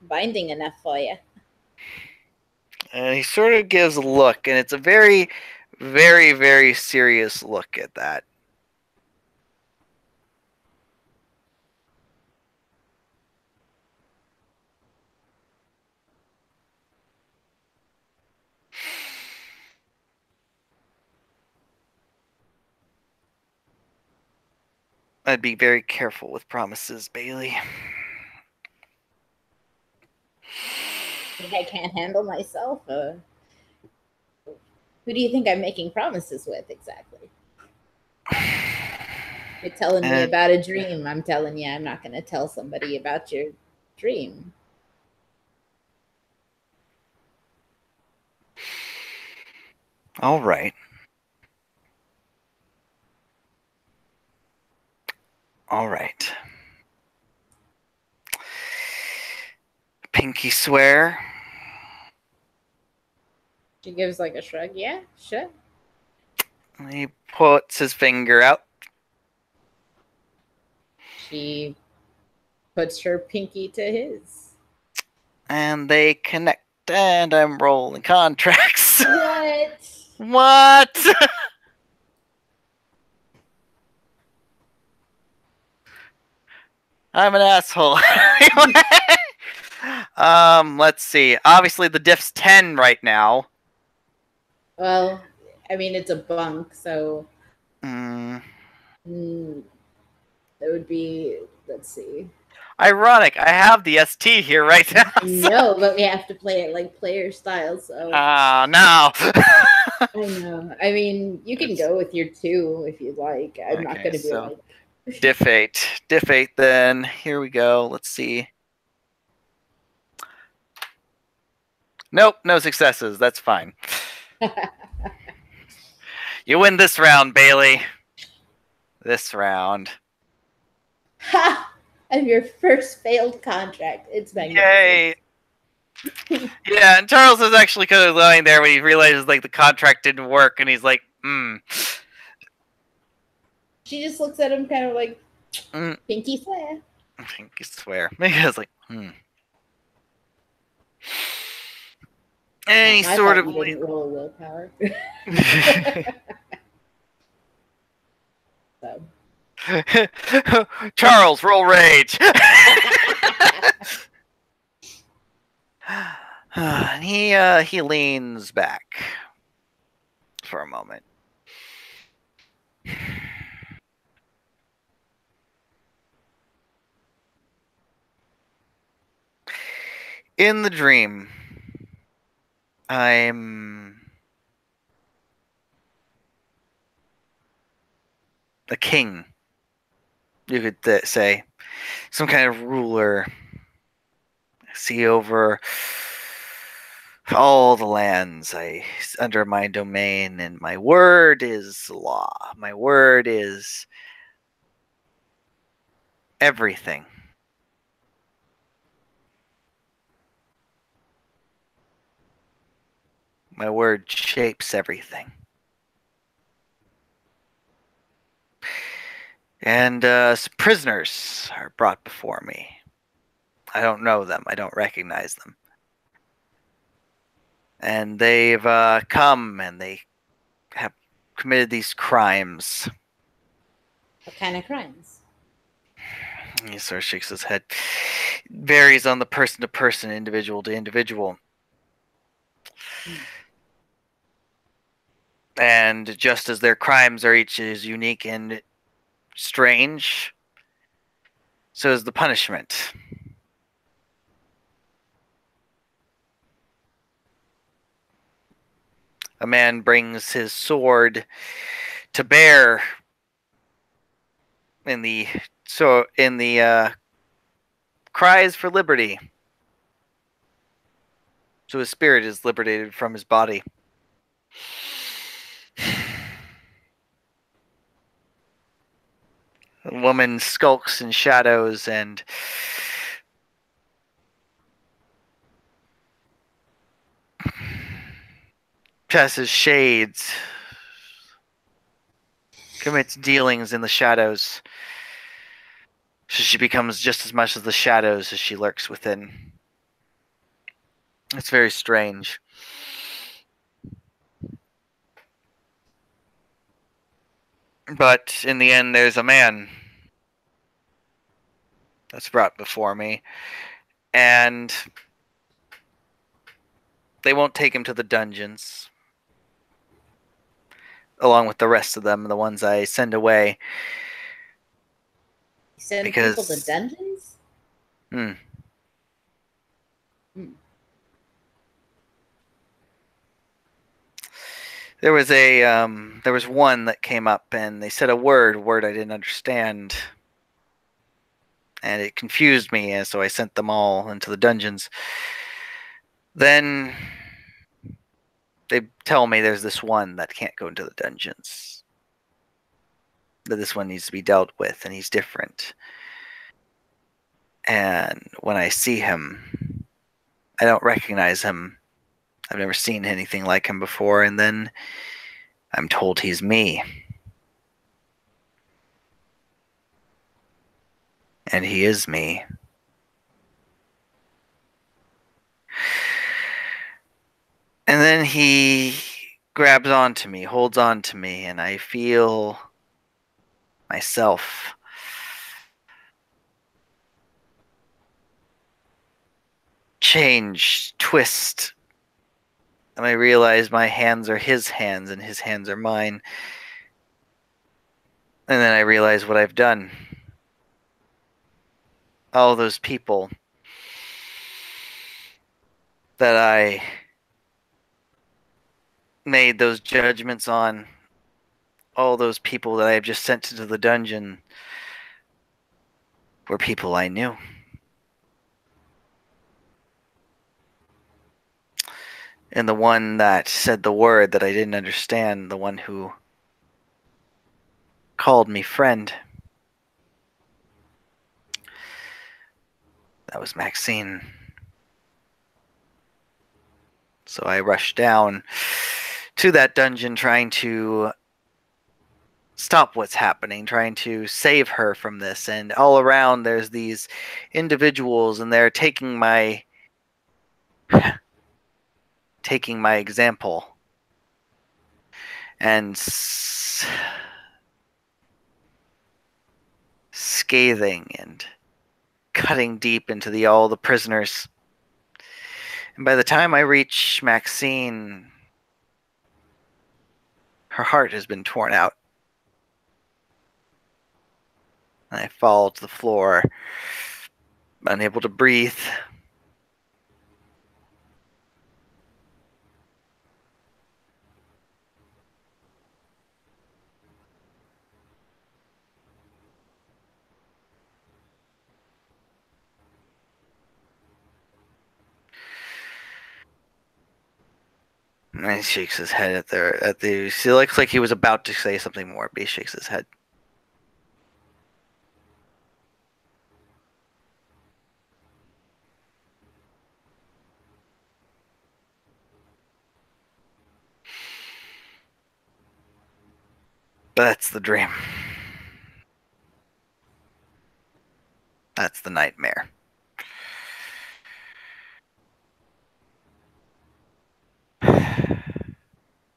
binding enough for you. And he sort of gives a look, and it's a very, very, very serious look at that. I'd be very careful with promises, Bailey. Think I can't handle myself? Or who do you think I'm making promises with exactly? You're telling me about a dream. I'm telling you I'm not going to tell somebody about your dream. All right. All right. Pinky swear. She gives like a shrug. Yeah, sure. He puts his finger out. She puts her pinky to his. And they connect. And I'm rolling contracts. What? What? I'm an asshole. Let's see. Obviously, the diff's 10 right now. Well, I mean, it's a bunk, so Mm. it would be, let's see. Ironic. I have the ST here right now. No, but we have to play it like player style, so. No. I know. I mean, you can go with your 2 if you'd like. I'm not going to be like. Diff 8. Diff 8 then. Here we go. Let's see. Nope, no successes. That's fine. You win this round, Bailey. This round. Ha! Of your first failed contract. It's magnificent. Yay! Yeah, and Charles is actually kind of lying there when he realizes like the contract didn't work, and he's like, She just looks at him kind of like, pinky swear. Pinky swear. Maybe I was like, And he sort of didn't roll a willpower. So. Charles, roll rage. And he leans back for a moment. In the dream, I'm a king, you could say. Some kind of ruler. I see over all the lands under my domain, and my word is law. My word is everything. My word shapes everything. And some prisoners are brought before me. I don't know them. I don't recognize them. And they've come and they have committed these crimes. What kind of crimes? He sort of shakes his head. Varies on the person to person, individual to individual. And just as their crimes are each as unique and strange, so is the punishment. A man brings his sword to bear in the cries for liberty. So his spirit is liberated from his body. The woman skulks in shadows and passes shades, commits dealings in the shadows. So she becomes just as much as the shadows as she lurks within. It's very strange. But in the end, there's a man that's brought before me, and they won't take him to the dungeons, along with the rest of them, the ones I send away. You send because people to dungeons? Hmm. There was one that came up and they said a word I didn't understand, and it confused me, and so I sent them all into the dungeons. Then they tell me there's this one that can't go into the dungeons, that this one needs to be dealt with, and he's different. And when I see him, I don't recognize him. I've never seen anything like him before, and then I'm told he's me. And he is me. And then he grabs onto me, holds on to me, and I feel myself change, twist. And I realize my hands are his hands and his hands are mine. And then I realize what I've done. All those people that I made those judgments on, all those people that I have just sent into the dungeon, were people I knew. And the one that said the word that I didn't understand, the one who called me friend, that was Maxine. So I rushed down to that dungeon trying to stop what's happening, trying to save her from this. And all around there's these individuals, and they're taking my example and scathing and cutting deep into all the prisoners. And by the time I reach Maxine, her heart has been torn out. And I fall to the floor, unable to breathe. And he shakes his head at the. He looks like he was about to say something more, but he shakes his head. But that's the dream. That's the nightmare.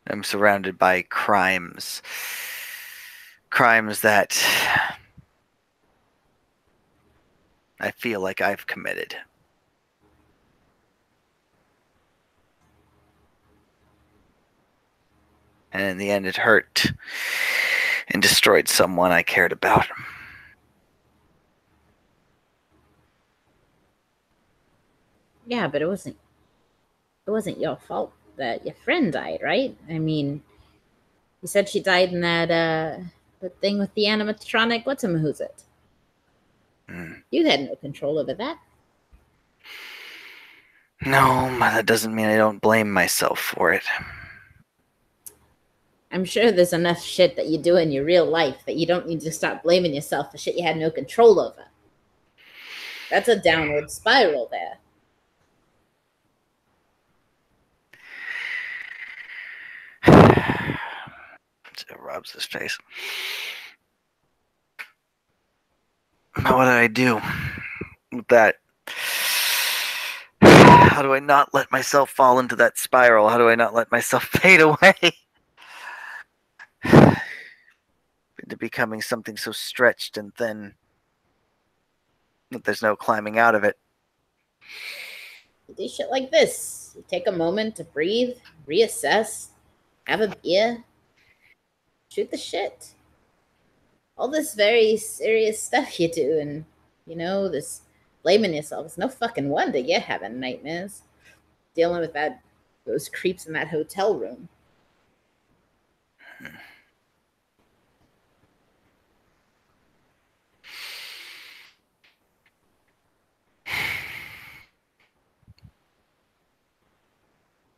I'm surrounded by crimes. Crimes that I feel like I've committed. And in the end, it hurt and destroyed someone I cared about. Yeah, but it wasn't your fault that your friend died, right? I mean, you said she died in that the thing with the animatronic. Who's it? Mm. You had no control over that. No, that doesn't mean I don't blame myself for it. I'm sure there's enough shit that you do in your real life that you don't need to start blaming yourself for shit you had no control over. That's a downward spiral there. It rubs his face. Now what do I do with that? How do I not let myself fall into that spiral? How do I not let myself fade away into becoming something so stretched and thin that there's no climbing out of it? You do shit like this. You take a moment to breathe, reassess, have a beer, shoot the shit. All this very serious stuff you do, and this blaming yourself. It's no fucking wonder you're having nightmares, dealing with those creeps in that hotel room.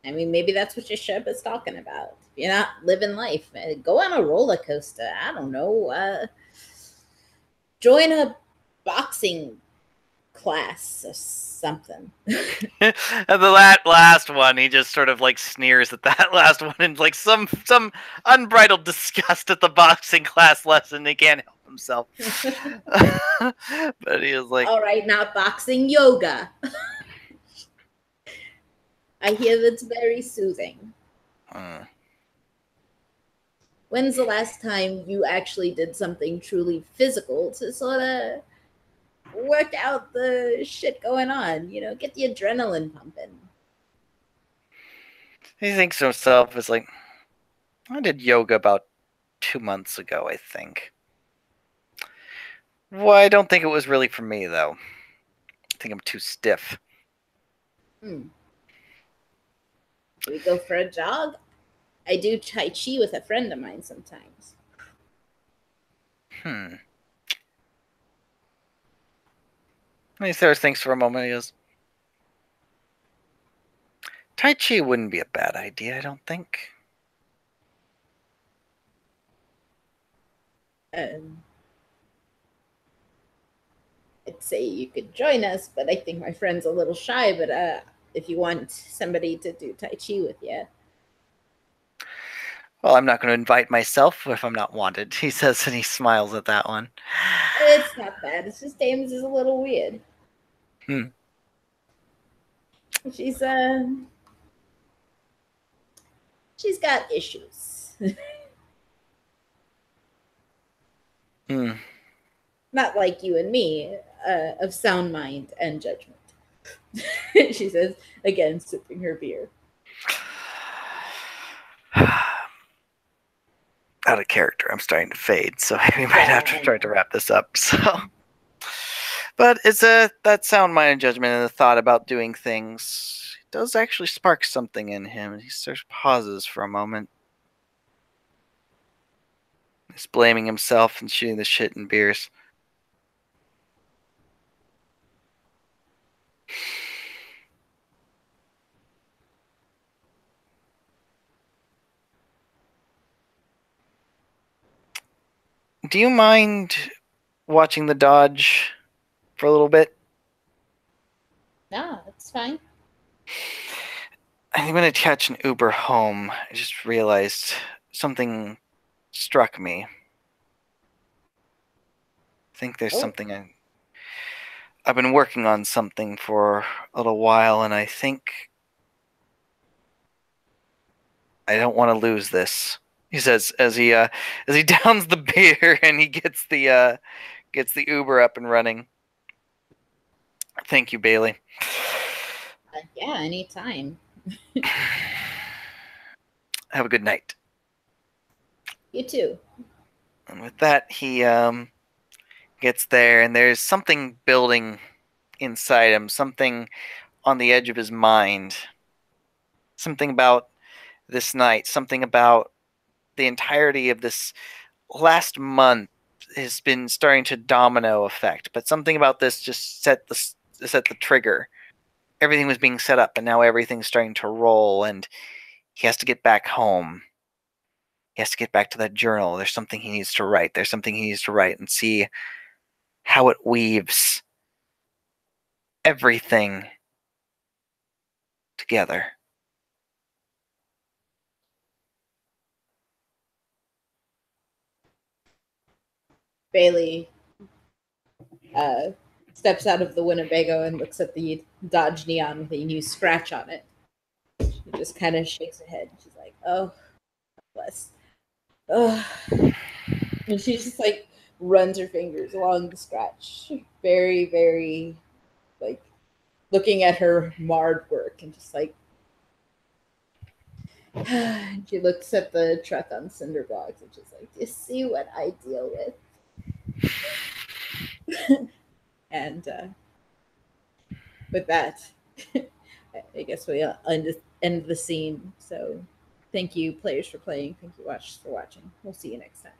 I mean, maybe that's what your ship is talking about. If you're not living life, go on a roller coaster. I don't know. Join a boxing class or something. And the last one, he just sort of like sneers at that last one and like some unbridled disgust at the boxing class lesson. He can't help himself. But he was like, all right, not boxing, yoga. I hear that's very soothing. When's the last time you actually did something truly physical to sort of work out the shit going on? Get the adrenaline pumping. he thinks to himself, is like, I did yoga about 2 months ago, I think. Well, I don't think it was really for me, though. I think I'm too stiff. Should we go for a jog? I do Tai Chi with a friend of mine sometimes. He Sarah thinks for a moment. He goes, Tai Chi wouldn't be a bad idea, I don't think. I'd say you could join us, but I think my friend's a little shy. But if you want somebody to do Tai Chi with you. Well, I'm not going to invite myself if I'm not wanted, he says, and he smiles at that one. It's not bad. It's just Ames is a little weird. She's got issues. Not like you and me, of sound mind and judgment. She says, again, sipping her beer. Out of character, I'm starting to fade, so we might have to try to wrap this up. So, but it's that sound mind and judgment and the thought about doing things does actually spark something in him. He sort of pauses for a moment. He's blaming himself and shooting the shit in beers. Do you mind watching the Dodge for a little bit? No, that's fine. I'm going to catch an Uber home. I just realized something struck me. I think there's something I've been working on something for a little while, and I think I don't want to lose this. He says as he downs the beer and he gets the Uber up and running. Thank you, Bailey. Yeah, anytime. Have a good night. You too. And with that, he gets there, and there's something building inside him, something on the edge of his mind, something about this night, something about the entirety of this last month has been starting to domino effect, but something about this just set the trigger. Everything was being set up, and now everything's starting to roll, and he has to get back home. He has to get back to that journal. There's something he needs to write. There's something he needs to write and see how it weaves everything together. Bailey steps out of the Winnebago and looks at the Dodge Neon with a new scratch on it. She just kind of shakes her head. She's like, "Oh, bless." Oh. And she just like runs her fingers along the scratch, very, very like looking at her marred work and just like. She looks at the truck on cinder blocks and she's like, "You see what I deal with?" And with that, I guess we end the scene. So thank you, players, for playing. Thank you, watchers, for watching. We'll see you next time.